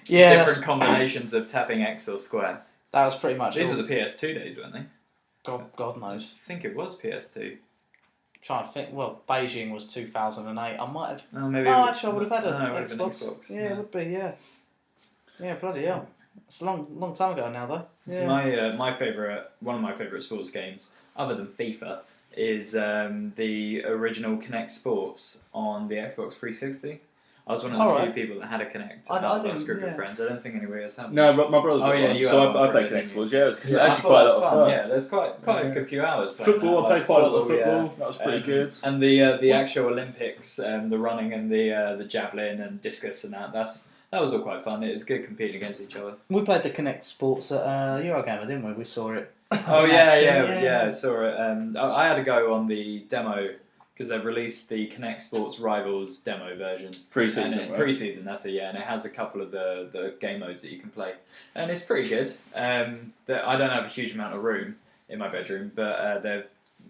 Speaker 3: Different combinations of tapping X or square.
Speaker 5: That was pretty much.
Speaker 3: These
Speaker 5: all.
Speaker 3: are the PS2 days, weren't they?
Speaker 5: God knows.
Speaker 3: I think it was PS2.
Speaker 5: Trying to think. Well, Beijing was 2008. I might have.
Speaker 3: Oh, maybe.
Speaker 5: Oh, actually, I would have had
Speaker 3: No, it
Speaker 5: an
Speaker 3: would have been
Speaker 5: Xbox. Yeah, it would be. Yeah. Yeah, bloody hell. It's a long time ago now, though.
Speaker 3: So my favourite, one of my favourite sports games, other than FIFA, is the original Kinect Sports on the Xbox 360. I was one of the few people that had a Kinect.
Speaker 5: I
Speaker 3: Not a
Speaker 5: didn't,
Speaker 3: group
Speaker 5: yeah.
Speaker 3: of friends. I don't think anybody else had.
Speaker 1: No, my brother's got one,
Speaker 3: you
Speaker 1: so
Speaker 3: had one
Speaker 1: I played
Speaker 3: for it,
Speaker 1: Kinect
Speaker 3: didn't you?
Speaker 1: Sports. Yeah, it was
Speaker 3: Yeah,
Speaker 1: actually quite a lot of fun.
Speaker 3: Yeah, there's quite a good few hours.
Speaker 1: Football,
Speaker 3: playing
Speaker 1: I
Speaker 3: that,
Speaker 1: played quite a lot of
Speaker 3: football,
Speaker 1: football. That was pretty good.
Speaker 3: And the actual Olympics, the running and the javelin and discus and that was all quite fun. It was good competing against each other.
Speaker 5: We played the Kinect Sports at Eurogamer, didn't we? We saw it.
Speaker 3: Oh
Speaker 5: in
Speaker 3: yeah,
Speaker 5: action,
Speaker 3: yeah, I saw it. I had to go on the demo because they've released the Kinect Sports Rivals demo version.
Speaker 1: Pre-season,
Speaker 3: And
Speaker 1: right?
Speaker 3: Pre-season, that's it. Yeah, and it has a couple of the game modes that you can play, and it's pretty good. I don't have a huge amount of room in my bedroom, but they've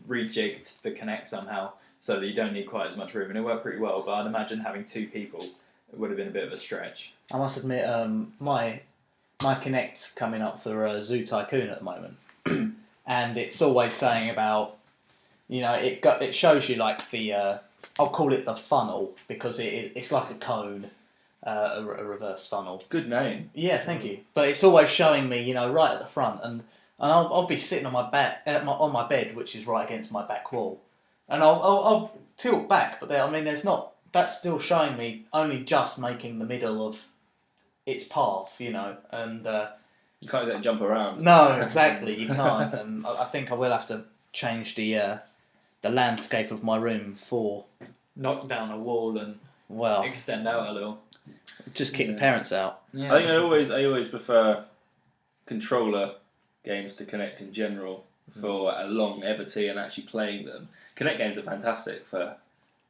Speaker 3: rejigged the Kinect somehow so that you don't need quite as much room, and it worked pretty well. But I'd imagine having two people would have been a bit of a stretch.
Speaker 4: I must admit, my Kinect's coming up for Zoo Tycoon at the moment, and it's always saying about, it shows you like the I'll call it the funnel because it's like a cone, a reverse funnel.
Speaker 1: Good name.
Speaker 4: Yeah, thank you. But it's always showing me, right at the front, and I'll be sitting on my back on my bed, which is right against my back wall, and I'll tilt back, but there's not. That's still showing me only just making the middle of its path, and
Speaker 1: You can't let it jump around.
Speaker 4: no, exactly, you can't. And I think I will have to change the landscape of my room for
Speaker 3: Knock down a wall and
Speaker 4: well,
Speaker 3: extend out a little.
Speaker 4: just kick the parents out.
Speaker 3: Yeah.
Speaker 1: I think I always prefer controller games to Kinect in general for a longevity and actually playing them. Kinect games are fantastic for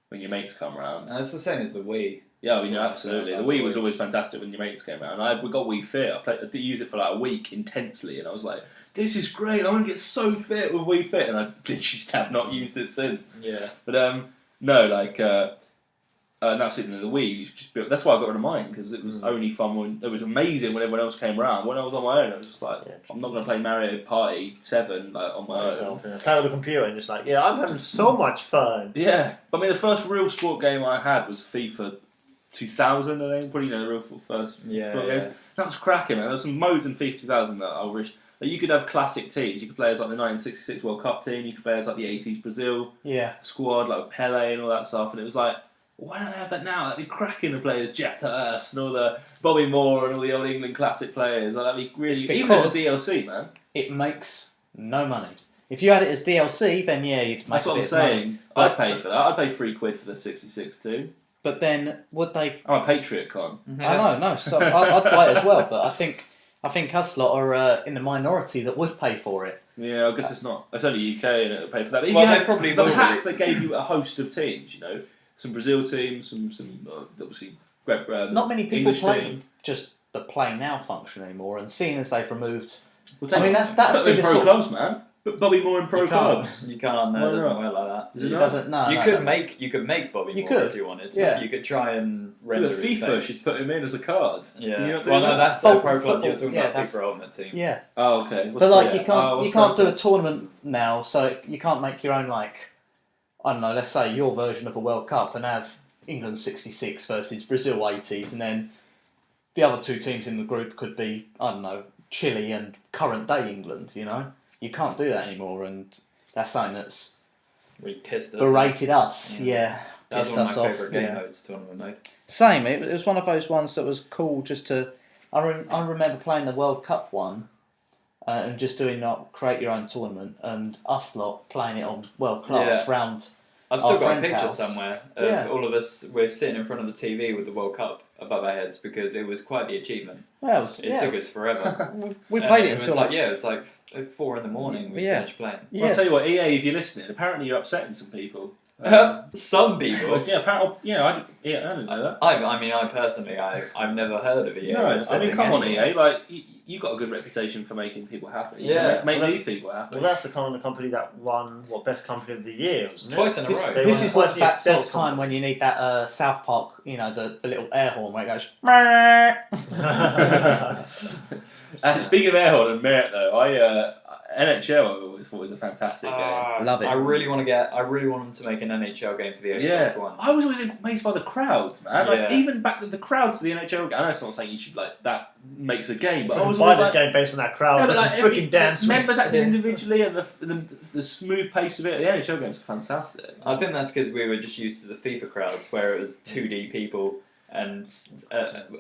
Speaker 1: when your mates come round.
Speaker 3: It's the same as the Wii.
Speaker 1: Yeah, absolutely. The Wii was always fantastic when your mates came around. We got Wii Fit. I did use it for like a week intensely, and I was like, "This is great! I want to get so fit with Wii Fit," and I literally have not used it since.
Speaker 3: Yeah.
Speaker 1: But no, absolutely the Wii. That's why I got rid of mine because it was only fun when it was amazing when everyone else came around. When I was on my own, I was just like, I'm not going to play Mario Party 7 on my own.
Speaker 2: Play with the computer and just like, I'm having so much fun.
Speaker 1: Yeah, but the first real sport game I had was FIFA 2000. I think probably the real first sport games. That was cracking, man. There was some modes in FIFA 2000 that I wish Like, you could have classic teams. You could play as like the 1966 World Cup team. You could play as like the 80s Brazil squad, like with Pele and all that stuff. And it was like, why don't they have that now? That'd be cracking. The players, Jeff Hurst and all the Bobby Moore and all the old England classic players. Like, that'd be really even as a DLC, man.
Speaker 4: It makes no money. If you had it as DLC, then you'd make
Speaker 1: That's what
Speaker 4: a
Speaker 1: I'm
Speaker 4: bit
Speaker 1: saying.
Speaker 4: Money.
Speaker 1: I'd pay for that. I'd pay £3 for the 66 too.
Speaker 4: But then would they?
Speaker 1: I'm a Patriot, Con.
Speaker 4: I know, no. So I'd buy it as well. But I think us lot are in the minority that would pay for it.
Speaker 1: Yeah, I guess it's not. It's only UK and it'll pay for that. But
Speaker 3: Well,
Speaker 1: you
Speaker 3: they
Speaker 1: had
Speaker 3: probably
Speaker 1: the
Speaker 3: will
Speaker 1: pack
Speaker 3: be.
Speaker 1: that gave you a host of teams. You know, some Brazil teams, some obviously great.
Speaker 4: Not many people
Speaker 1: English
Speaker 4: play
Speaker 1: team.
Speaker 4: just the play now function anymore. And seeing as they've removed,
Speaker 1: Well,
Speaker 4: I mean that
Speaker 1: put
Speaker 4: would be
Speaker 1: them in
Speaker 4: the
Speaker 1: pro
Speaker 4: sort.
Speaker 1: clubs, man. Put Bobby Moore in pro
Speaker 4: You can't.
Speaker 1: clubs.
Speaker 3: You can't.
Speaker 1: Why
Speaker 3: No, it doesn't
Speaker 1: not?
Speaker 3: work like that.
Speaker 1: Is it
Speaker 4: It
Speaker 1: not?
Speaker 4: doesn't. No,
Speaker 3: You
Speaker 4: no,
Speaker 3: could
Speaker 4: no.
Speaker 3: make Bobby
Speaker 4: You
Speaker 3: Moore
Speaker 4: could.
Speaker 3: if you wanted.
Speaker 4: Yeah.
Speaker 3: You could try and render
Speaker 1: With
Speaker 3: his
Speaker 1: FIFA
Speaker 3: face.
Speaker 1: should put him in as a card.
Speaker 3: Yeah.
Speaker 1: Can you not do
Speaker 3: Well,
Speaker 1: that?
Speaker 3: no, that's
Speaker 4: Football-
Speaker 3: the pro club. You're
Speaker 4: football,
Speaker 3: talking
Speaker 4: yeah,
Speaker 3: about
Speaker 4: that's-
Speaker 3: FIFA Ultimate Team.
Speaker 4: Yeah.
Speaker 1: Oh, okay.
Speaker 4: But like
Speaker 1: What's
Speaker 4: you can't
Speaker 1: what's
Speaker 4: you can't do
Speaker 1: pro
Speaker 4: a tournament now, so you can't make your own like I don't know. Let's say your version of a World Cup and have England 66 versus Brazil 80s, and then the other two teams in the group could be I don't know Chile and current day England. You know, you can't do that anymore, and that's something that's
Speaker 3: We pissed us.
Speaker 4: berated us. Yeah,
Speaker 3: That's
Speaker 4: pissed
Speaker 3: one of
Speaker 4: us
Speaker 3: my
Speaker 4: off.
Speaker 3: favourite game
Speaker 4: Yeah.
Speaker 3: modes tournament mode.
Speaker 5: Same. It was one of those ones that was cool just to. I remember playing the World Cup one, and just doing create your own tournament, and us lot playing it on world class
Speaker 3: Yeah.
Speaker 5: round.
Speaker 3: I've still
Speaker 5: Our
Speaker 3: got a
Speaker 5: friend's
Speaker 3: picture
Speaker 5: house.
Speaker 3: somewhere of
Speaker 5: Yeah.
Speaker 3: all of us. We're sitting in front of the TV with the World Cup above our heads because it was quite the achievement.
Speaker 5: Well,
Speaker 3: It took us forever.
Speaker 5: we played it
Speaker 3: was
Speaker 5: until like
Speaker 3: it was like 4 in the morning. We
Speaker 5: Yeah.
Speaker 3: finished playing.
Speaker 1: Well, I'll tell you what, EA, if you're listening, apparently you're upsetting some people.
Speaker 3: Some people.
Speaker 1: Yeah, apparently, I didn't know that.
Speaker 3: I personally, I've never heard of EA.
Speaker 1: No, I mean,
Speaker 3: upsetting
Speaker 1: come on,
Speaker 3: anyone.
Speaker 1: EA. Like, you got a good reputation for making people happy.
Speaker 3: Yeah.
Speaker 1: So make
Speaker 2: Well,
Speaker 1: these people happy.
Speaker 2: Well, that's the kind of company that won best company of the year, wasn't it?
Speaker 3: Twice in a row.
Speaker 2: They
Speaker 4: This
Speaker 2: won
Speaker 4: is what
Speaker 2: twice
Speaker 4: that
Speaker 2: the
Speaker 4: sort of
Speaker 2: best
Speaker 4: time
Speaker 2: company.
Speaker 4: when you need that South Park, the little air horn where it goes.
Speaker 1: And speaking of air horn and merit, though, NHL I always thought was a fantastic game.
Speaker 5: Love it.
Speaker 3: I really want them to make an NHL game for the Xbox
Speaker 1: Yeah,
Speaker 3: One.
Speaker 1: I was always amazed by the crowds, man. Like,
Speaker 3: Yeah.
Speaker 1: even back the crowds for the NHL game. I know it's not saying you should like that makes a game, but I
Speaker 2: Fucking
Speaker 1: was
Speaker 2: buy
Speaker 1: always
Speaker 2: this
Speaker 1: like,
Speaker 2: game based on that crowd.
Speaker 1: no, but like
Speaker 2: freaking dance.
Speaker 1: members acting individually and the smooth pace of it. The NHL games are fantastic.
Speaker 3: I think that's because we were just used to the FIFA crowds where it was 2D people and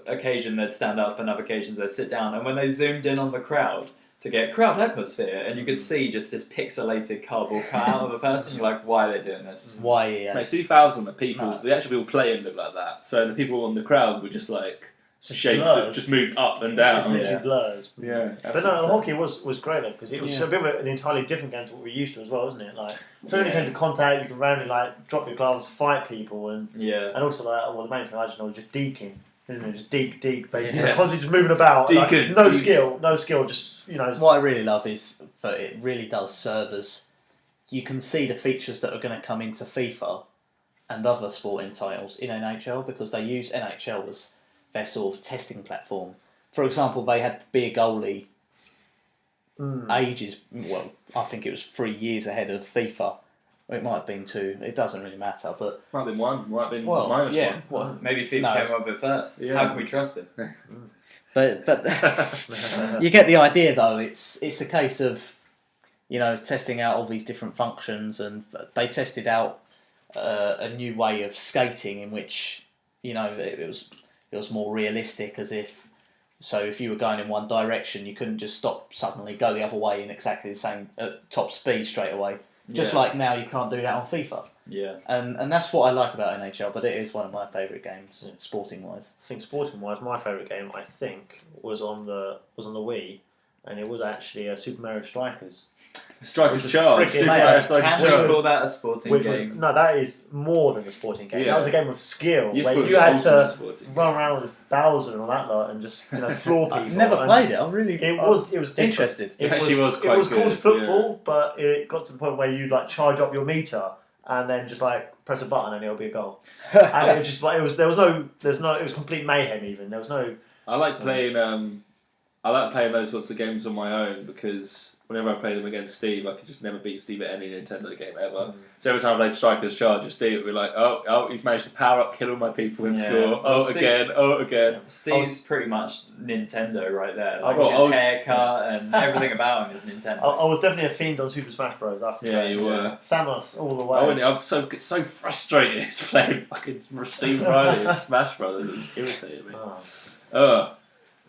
Speaker 3: occasion they'd stand up and other occasions they'd sit down, and when they zoomed in on the crowd to get crowd atmosphere and you could see just this pixelated cardboard cutout of a person, you're like, why are they doing this?
Speaker 4: Why? Yeah.
Speaker 1: Mate, 2000, the people,
Speaker 4: No.
Speaker 1: the actual people playing looked like that. So the people on the crowd were just like shapes
Speaker 2: blurs.
Speaker 1: that just moved up and
Speaker 2: It's
Speaker 1: down.
Speaker 2: literally
Speaker 3: Yeah.
Speaker 2: blurs.
Speaker 1: Yeah,
Speaker 2: But no, the hockey was great though, because it was
Speaker 4: Yeah.
Speaker 2: a bit of an entirely different game to what we're used to as well, isn't it? Like, so when it
Speaker 1: Yeah.
Speaker 2: came to contact, you could randomly like drop your gloves, fight people, and
Speaker 3: Yeah.
Speaker 2: also like, well, the main thing I just know was just deking, isn't it? Just deke, basically,
Speaker 1: Yeah.
Speaker 2: constantly just moving about, like,
Speaker 1: Deking,
Speaker 2: no
Speaker 1: deking.
Speaker 2: skill, just
Speaker 4: What I really love is that it really does serve as you can see the features that are going to come into FIFA and other sporting titles in NHL because they use NHL as their sort of testing platform. For example, they had Be a Goalie ages, well, I think it was 3 years ahead of FIFA. Or it might have been 2, it doesn't really matter. But
Speaker 1: Might have been one, might have been
Speaker 4: well,
Speaker 1: minus
Speaker 4: yeah,
Speaker 1: one.
Speaker 4: well,
Speaker 3: Maybe FIFA
Speaker 4: No,
Speaker 3: came up with it first.
Speaker 1: Yeah.
Speaker 3: How can we trust him?
Speaker 4: but you get the idea though. It's a case of testing out all these different functions, and they tested out a new way of skating in which it was more realistic, as if you were going in one direction, you couldn't just stop suddenly, go the other way in exactly the same top speed straight away. Just
Speaker 3: Yeah.
Speaker 4: like now, you can't do that on FIFA,
Speaker 3: Yeah.
Speaker 4: and that's what I like about NHL. But it is one of my favourite games, sporting wise.
Speaker 2: I think sporting wise, my favourite game I think was on the Wii, and it was actually Super Mario Strikers.
Speaker 1: Strikers Charge.
Speaker 2: Freaking
Speaker 1: Super
Speaker 2: mate,
Speaker 1: Mario Strikers
Speaker 3: Can
Speaker 2: Which
Speaker 3: we
Speaker 1: Charge.
Speaker 2: was-
Speaker 3: call that a sporting
Speaker 2: Which was
Speaker 3: game?
Speaker 2: no, that is more than a sporting game.
Speaker 1: Yeah.
Speaker 2: That was a game of skill
Speaker 1: You
Speaker 2: where
Speaker 1: thought it
Speaker 2: you
Speaker 1: was
Speaker 2: had
Speaker 1: ultimate
Speaker 2: to
Speaker 1: sporting
Speaker 2: run around with Bowser and all that lot and just floor people.
Speaker 4: I've never
Speaker 2: and
Speaker 4: played it. I really
Speaker 2: It was different.
Speaker 4: interested.
Speaker 2: It
Speaker 1: actually was quite
Speaker 2: It was
Speaker 1: good,
Speaker 2: called football, but it got to the point where you like charge up your meter and then just like press a button and it'll be a goal. And it was just like it was complete mayhem. Even there was no.
Speaker 1: I like playing those sorts of games on my own because whenever I play them against Steve, I could just never beat Steve at any Nintendo game ever. So every time I played Strikers Charger, Steve would be like, oh, he's managed to power up, kill all my people and score.
Speaker 3: Well, Steve-
Speaker 1: again.
Speaker 3: Steve's pretty much Nintendo right there.
Speaker 2: I
Speaker 3: Like
Speaker 2: was-
Speaker 3: his haircut and everything about him is Nintendo.
Speaker 2: I was definitely a fiend on Super Smash Bros. After
Speaker 1: Yeah, you were.
Speaker 2: Samus all the way.
Speaker 1: I'm so frustrated playing fucking Steve Riley and Smash Brothers. It's irritating me.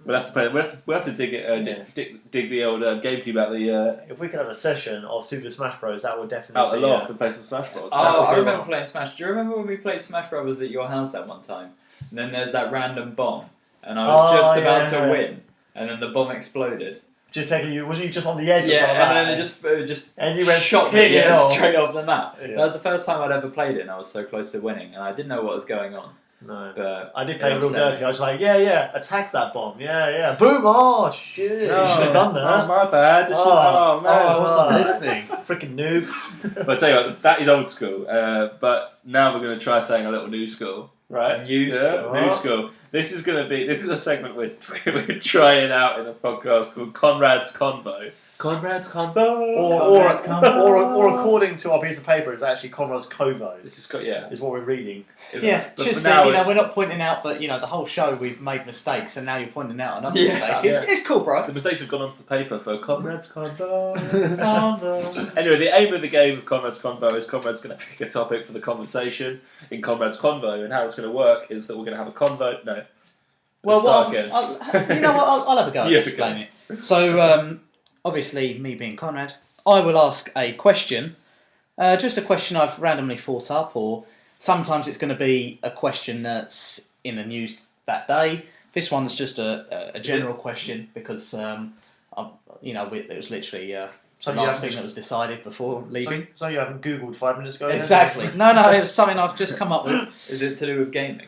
Speaker 1: We'll have to play. We'll have to dig it. Dig the old GameCube out the
Speaker 2: If we could have a session of Super Smash Bros, that would definitely
Speaker 1: out the
Speaker 2: be,
Speaker 1: loft and play some Smash Bros.
Speaker 3: Oh, I remember playing Smash. Do you remember when we played Smash Brothers at your house that one time? And then there's that random bomb, and I was just about to win, and then the bomb exploded.
Speaker 2: Just taking you, wasn't you just on the edge?
Speaker 3: Yeah,
Speaker 2: or something
Speaker 3: and then
Speaker 2: like
Speaker 3: it just
Speaker 2: and you went
Speaker 3: shot
Speaker 2: hitting
Speaker 3: me
Speaker 2: it off.
Speaker 3: straight off the map.
Speaker 2: Yeah.
Speaker 3: That was the first time I'd ever played it, and I was so close to winning, and I didn't know what was going on.
Speaker 2: No,
Speaker 3: But
Speaker 2: I did play
Speaker 3: it
Speaker 2: real
Speaker 3: upset me.
Speaker 2: dirty. I was like, yeah, attack that bomb. Yeah, boom! Oh shit! You should have done that.
Speaker 1: Oh, my bad.
Speaker 2: Oh,
Speaker 1: man.
Speaker 2: I wasn't
Speaker 5: listening.
Speaker 2: Freaking noob.
Speaker 1: But I tell you what, that is old school. But now we're going to try saying a little new school, right?
Speaker 3: New school.
Speaker 1: New school. This is a segment we're trying out in a podcast called Conrad's Convo. Conrad's Convo.
Speaker 2: Or according to our piece of paper, it's actually Conrad's Covo.
Speaker 1: This is
Speaker 2: Is what we're reading.
Speaker 5: Yeah,
Speaker 1: But
Speaker 5: just
Speaker 1: for now
Speaker 5: we're
Speaker 1: it's-
Speaker 5: not pointing out that the whole show we've made mistakes, and now you're pointing out another
Speaker 3: Yeah.
Speaker 5: mistake.
Speaker 1: Yeah.
Speaker 5: It's cool, bro.
Speaker 1: The mistakes have gone onto the paper for Conrad's Convo. Anyway, the aim of the game of Conrad's Convo is Conrad's going to pick a topic for the conversation in Conrad's Convo, and how it's going to work is that we're going to have a convo. No.
Speaker 5: Well,
Speaker 1: Start again.
Speaker 5: I'll have a go at
Speaker 1: Yeah,
Speaker 5: explaining it. So, obviously, me being Conrad, I will ask a question. Just a question I've randomly thought up, or sometimes it's going to be a question that's in the news that day. This one's just a general question because, it was literally the last thing that was decided before leaving.
Speaker 2: So you haven't Googled 5 minutes ago? then?
Speaker 5: Exactly. No, it was something I've just come up with.
Speaker 3: Is it to do with gaming?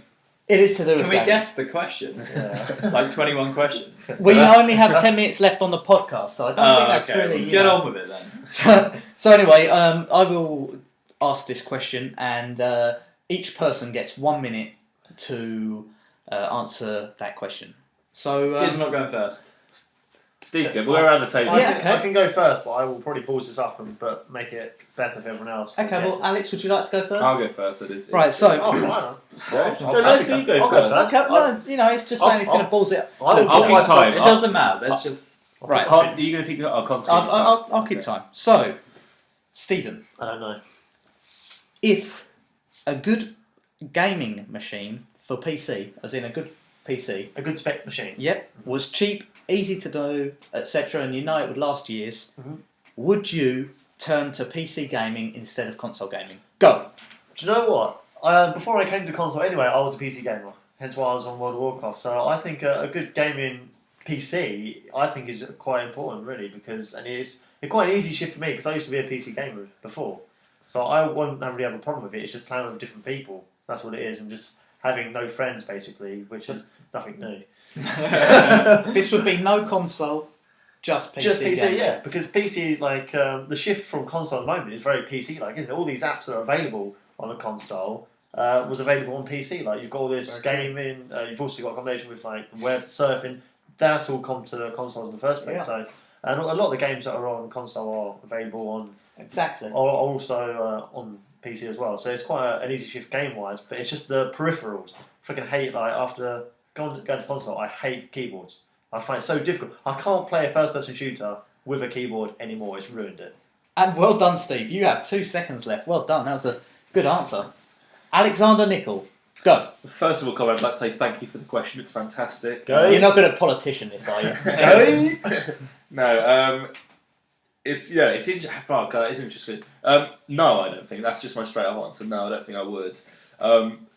Speaker 5: It is to do with
Speaker 3: Can we
Speaker 5: gaming.
Speaker 3: guess the question?
Speaker 2: Yeah.
Speaker 3: Like 21 questions.
Speaker 5: We only have 10 minutes left on the podcast, so I don't think that's really...
Speaker 3: Get on with it then.
Speaker 5: So anyway, I will ask this question, and each person gets 1 minute to answer that question. So
Speaker 3: Dib's not going first.
Speaker 1: Steve, we're around the table.
Speaker 2: I can go first, but I will probably balls this up but make it better for everyone else.
Speaker 5: okay. Well, Alex, would you like to go first?
Speaker 1: I'll go first.
Speaker 5: Right, so-
Speaker 2: Oh, fine.
Speaker 1: Let Steve go
Speaker 2: I'll go
Speaker 1: first.
Speaker 2: first.
Speaker 5: Okay, it's just saying it's going to balls it.
Speaker 1: I'll keep time.
Speaker 3: It doesn't matter. Let's just.
Speaker 5: Right.
Speaker 1: Are you going to take? I'll concentrate.
Speaker 5: I'll keep time. So, Stephen,
Speaker 2: I don't know.
Speaker 5: if a good gaming machine for PC, as in a good PC,
Speaker 2: A good spec machine.
Speaker 5: yep, was cheap, easy to do, etc., and it would last years,
Speaker 2: Mhm.
Speaker 5: would you turn to PC gaming instead of console gaming? Go.
Speaker 2: Do you know what? Before I came to console anyway, I was a PC gamer. Hence why I was on World of Warcraft. So I think a good gaming PC, I think, is quite important, really, because it's quite an easy shift for me, because I used to be a PC gamer before. So I wouldn't really have a problem with it. It's just playing with different people. That's what it is, and just having no friends, basically, which is nothing new.
Speaker 5: This would be no console, just PC.
Speaker 2: Just PC,
Speaker 5: gaming.
Speaker 2: yeah, because PC, like, the shift from console at the moment is very PC-like, isn't it? All these apps that are available on a console was available on PC. Like, you've got all this gaming, you've also got a combination with, like, web surfing. That's all come to the consoles in the first place.
Speaker 5: Yeah.
Speaker 2: So, and a lot of the games that are on console are available on,
Speaker 5: Exactly.
Speaker 2: are also on PC as well. So it's quite an easy shift game-wise, but it's just the peripherals. I freaking hate, like, after going to console, I hate keyboards. I find it so difficult. I can't play a first-person shooter with a keyboard anymore. It's ruined it.
Speaker 5: And well done, Steve. You have 2 seconds left. Well done. That was a good answer. Alexander Nickel, go.
Speaker 1: First of all, Colin, I'd like to say thank you for the question. It's fantastic.
Speaker 2: Go.
Speaker 5: You're not good at politician, this, are you?
Speaker 1: No, it's interesting. No, I don't think. That's just my straight up answer. No, I don't think I would.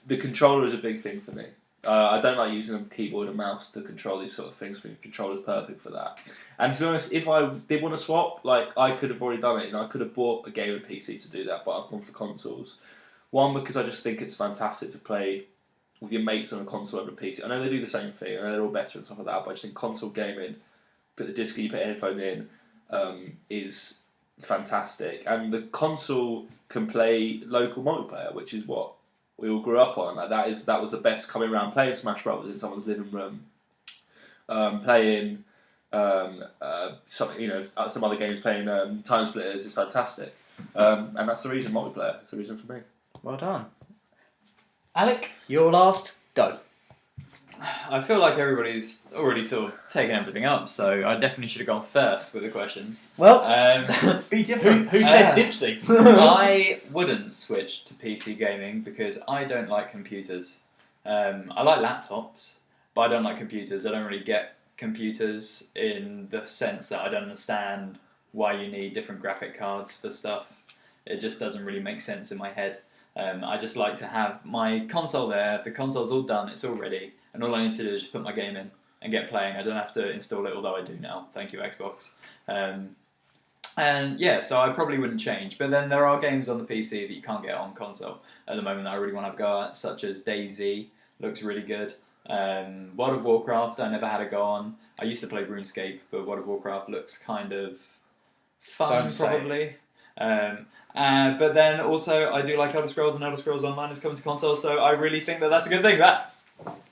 Speaker 1: The controller is a big thing for me. I don't like using a keyboard and mouse to control these sort of things. I think the controller's perfect for that. And to be honest, if I did want to swap, like, I could have already done it. I could have bought a gaming PC to do that, but I've gone for consoles. One, because I just think it's fantastic to play with your mates on a console over a PC. I know they do the same thing, I know they're all better and stuff like that, but I just think console gaming, put the disc in, you put a headphone in, is fantastic. And the console can play local multiplayer, which is what we all grew up on. Like, that was the best, coming around playing Smash Brothers in someone's living room, playing some other games playing Time Splitters is fantastic. And that's the reason multiplayer. It's the reason for me.
Speaker 5: Well done. Alec, you're last. Go.
Speaker 3: I feel like everybody's already sort of taken everything up, so I definitely should have gone first with the questions.
Speaker 5: Well,
Speaker 2: Be different.
Speaker 5: who said Dipsy?
Speaker 3: I wouldn't switch to PC gaming because I don't like computers. I like laptops, but I don't like computers. I don't really get computers in the sense that I don't understand why you need different graphic cards for stuff. It just doesn't really make sense in my head. I just like to have my console there, the console's all done, it's all ready, and all I need to do is just put my game in and get playing. I don't have to install it, although I do now. Thank you, Xbox. And yeah, so I probably wouldn't change. But then there are games on the PC that you can't get on console at the moment that I really want to go at, such as DayZ, looks really good. World of Warcraft, I never had a go on. I used to play RuneScape, but World of Warcraft looks kind of fun,
Speaker 5: Don't say.
Speaker 3: probably. But then also, I do like Elder Scrolls, and Elder Scrolls Online is coming to console, so I really think that that's a good thing. That.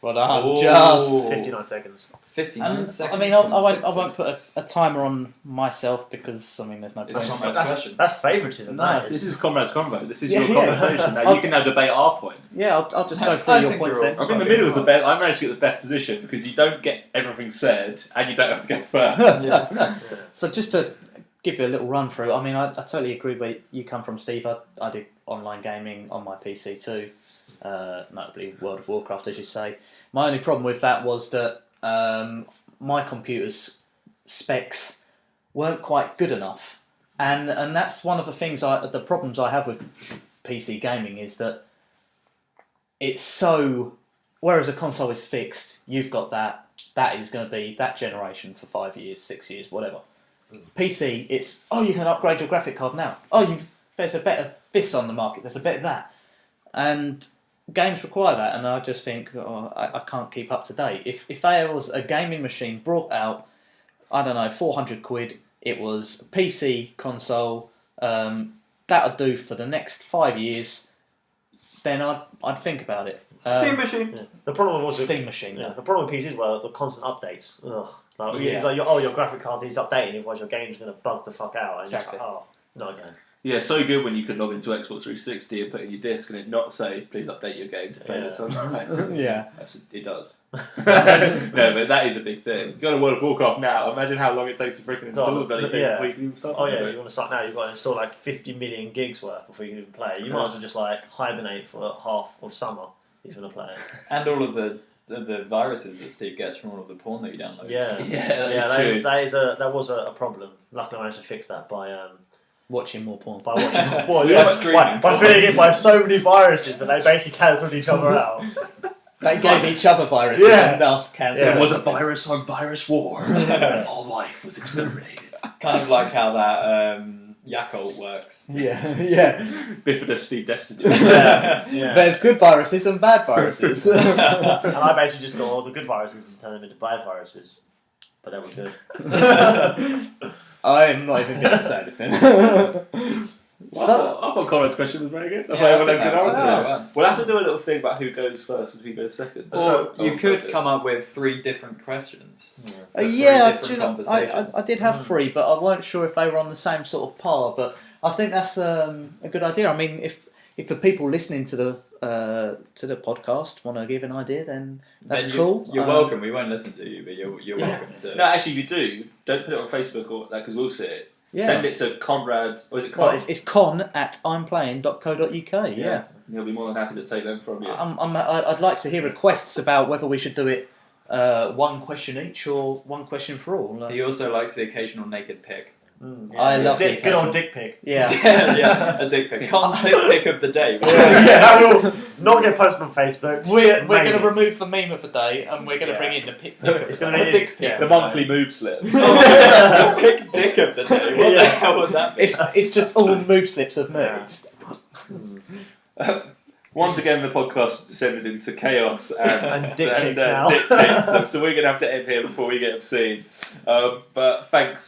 Speaker 5: Well done.
Speaker 3: Ooh.
Speaker 5: Just
Speaker 2: 59 seconds.
Speaker 3: 59 seconds.
Speaker 5: I mean, I won't put a timer on myself because there's no
Speaker 3: It's
Speaker 5: point.
Speaker 3: not my question.
Speaker 2: That's favouritism.
Speaker 5: No,
Speaker 2: that is.
Speaker 1: This is Comrades Convo. This is
Speaker 5: Yeah,
Speaker 1: your
Speaker 5: yeah.
Speaker 1: conversation. Now you can now debate our point.
Speaker 5: Yeah, I'll just go
Speaker 3: I
Speaker 5: through your
Speaker 3: think
Speaker 5: points
Speaker 3: you're
Speaker 5: then.
Speaker 3: all-
Speaker 1: I think the middle is the best. I managed to get the best position because you don't get everything said and you don't have to go first.
Speaker 2: Yeah.
Speaker 5: So just to give you a little run through, I mean, I totally agree where you come from, Steve. I did online gaming on my PC too, notably World of Warcraft, as you say. My only problem with that was that my computer's specs weren't quite good enough, and that's one of the things the problems I have with PC gaming is that it's so. Whereas a console is fixed, you've got that is going to be that generation for 5 years, 6 years, whatever. PC, it's you can upgrade your graphic card now. There's a better this on the market. There's a better that, and games require that. And I just think I can't keep up to date. If there was a gaming machine brought out, I don't know, £400, it was PC console. That'd do for the next 5 years. Then I'd think about it.
Speaker 3: Steam machine.
Speaker 2: Yeah. The problem was
Speaker 5: Steam machine.
Speaker 2: the problem with PCs were the constant updates. Ugh. Like,
Speaker 5: Yeah.
Speaker 2: your graphic card needs updating, otherwise your game's going to bug the fuck out. And
Speaker 5: Exactly.
Speaker 2: You're just like, not again.
Speaker 1: Yeah, so good when you could log into Xbox 360 and put in your disc and it not say, please update your game to play this online.
Speaker 5: Yeah.
Speaker 1: It does. No, but that is a big thing. You go to World of Warcraft now, imagine how long it takes to freaking install the bloody thing before you can even start.
Speaker 2: Oh yeah,
Speaker 1: playing
Speaker 2: you want to start now, you've got to install like 50 million gigs worth before you can even play. You might as well just like hibernate for half of summer if you're going to play it.
Speaker 3: And all of the viruses that Steve gets from all of the porn that you download.
Speaker 2: Yeah,
Speaker 1: Yeah, that's true.
Speaker 2: that was a problem. Luckily, I managed to fix that by
Speaker 5: Watching more porn.
Speaker 2: watching well,
Speaker 3: Yeah,
Speaker 2: by
Speaker 3: streaming
Speaker 2: filling it by so many viruses that they basically cancelled each other out.
Speaker 5: They gave each other viruses
Speaker 2: Yeah.
Speaker 5: and us cancer.
Speaker 1: There was a virus on virus war. And all life was exterminated.
Speaker 3: Kind of like how that Yakult works.
Speaker 5: Yeah.
Speaker 1: Bifidus Steve Destiny.
Speaker 2: Yeah.
Speaker 5: There's good viruses and bad viruses.
Speaker 2: And I basically just got all the good viruses and turned them into bad viruses. But they were good.
Speaker 5: I'm not even going to say anything.
Speaker 1: I thought Conrad's question was very good. I
Speaker 3: Yeah,
Speaker 1: thought
Speaker 3: I
Speaker 1: everyone
Speaker 3: think
Speaker 1: had good
Speaker 3: that was
Speaker 1: answers.
Speaker 3: well.
Speaker 1: We'll have to do a little thing about who goes first and who goes second.
Speaker 3: Or you could come up with 3 different questions. For 3
Speaker 5: Yeah,
Speaker 3: different
Speaker 5: do you know,
Speaker 3: conversations.
Speaker 5: I did have 3, but I weren't sure if they were on the same sort of par. But I think that's a good idea. I mean, if the people listening to the podcast want to give an idea, then that's cool.
Speaker 3: You're welcome. We won't listen to you, but you're welcome to.
Speaker 1: No, actually, if you do, don't put it on Facebook or that because we'll see it.
Speaker 5: Yeah.
Speaker 1: Send it to Conrad. Or is it Con?
Speaker 5: Well, it's con@implaying.co.uk. Yeah.
Speaker 1: He'll be more than happy to take them from you.
Speaker 5: I'd like to hear requests about whether we should do it 1 question each or 1 question for all.
Speaker 3: He also likes the occasional naked pic.
Speaker 5: I love the
Speaker 2: good old dick pic.
Speaker 5: Yeah.
Speaker 3: Yeah, a dick pic. Con's dick pic of the day.
Speaker 2: That will not get posted on Facebook.
Speaker 5: We're
Speaker 2: Maybe.
Speaker 5: going to remove the meme of the day and we're going to bring in the pic.
Speaker 2: It's going to be
Speaker 5: dick pic.
Speaker 1: The monthly moob slip.
Speaker 3: The pic dick of the day. What the hell would that be?
Speaker 5: It's just all move slips of me.
Speaker 2: Yeah.
Speaker 5: Just,
Speaker 1: Once again, the podcast descended into chaos
Speaker 2: And dick pics now.
Speaker 1: dick pics. So we're going to have to end here before we get obscene. But thank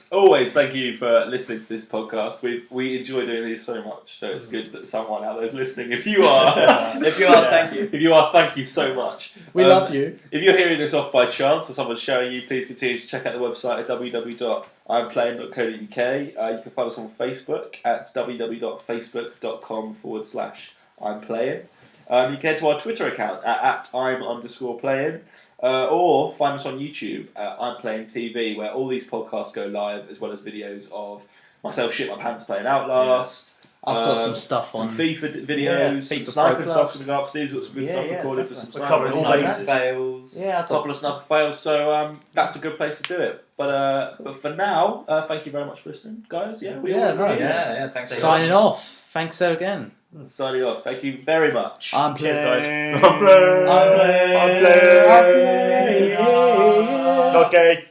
Speaker 1: you for listening to this podcast. We enjoy doing these so much, so it's good that someone out there is listening. If you are,
Speaker 3: thank you.
Speaker 1: If you are, thank you so much.
Speaker 5: We love you.
Speaker 1: If you're hearing this off by chance or someone's showing you, please continue to check out the website at www.implaying.co.uk. You can find us on Facebook at www.facebook.com/IMPlaying. You can head to our Twitter account at @I'm_playing, or find us on YouTube at I'm Playing TV, where all these podcasts go live, as well as videos of myself shit my pants playing Outlast.
Speaker 5: I've got some stuff on.
Speaker 1: Some FIFA videos, some
Speaker 5: FIFA
Speaker 1: sniping
Speaker 5: Pro
Speaker 1: stuff
Speaker 5: Clubs.
Speaker 1: coming up. Steve's got some good stuff recorded for some
Speaker 2: We're covering
Speaker 1: snipers.
Speaker 2: all
Speaker 3: Nice
Speaker 2: bases.
Speaker 3: fails.
Speaker 5: Yeah,
Speaker 1: A couple of sniper fails, so that's a good place to do it. But for now, thank you very much for listening, guys. Yeah,
Speaker 3: Thanks.
Speaker 5: Signing off. Thanks again.
Speaker 1: Signing off. Thank you very much.
Speaker 5: I'm
Speaker 1: Cheers,
Speaker 5: playing.
Speaker 1: guys. I'm playing.
Speaker 2: I'm playing. Not gay.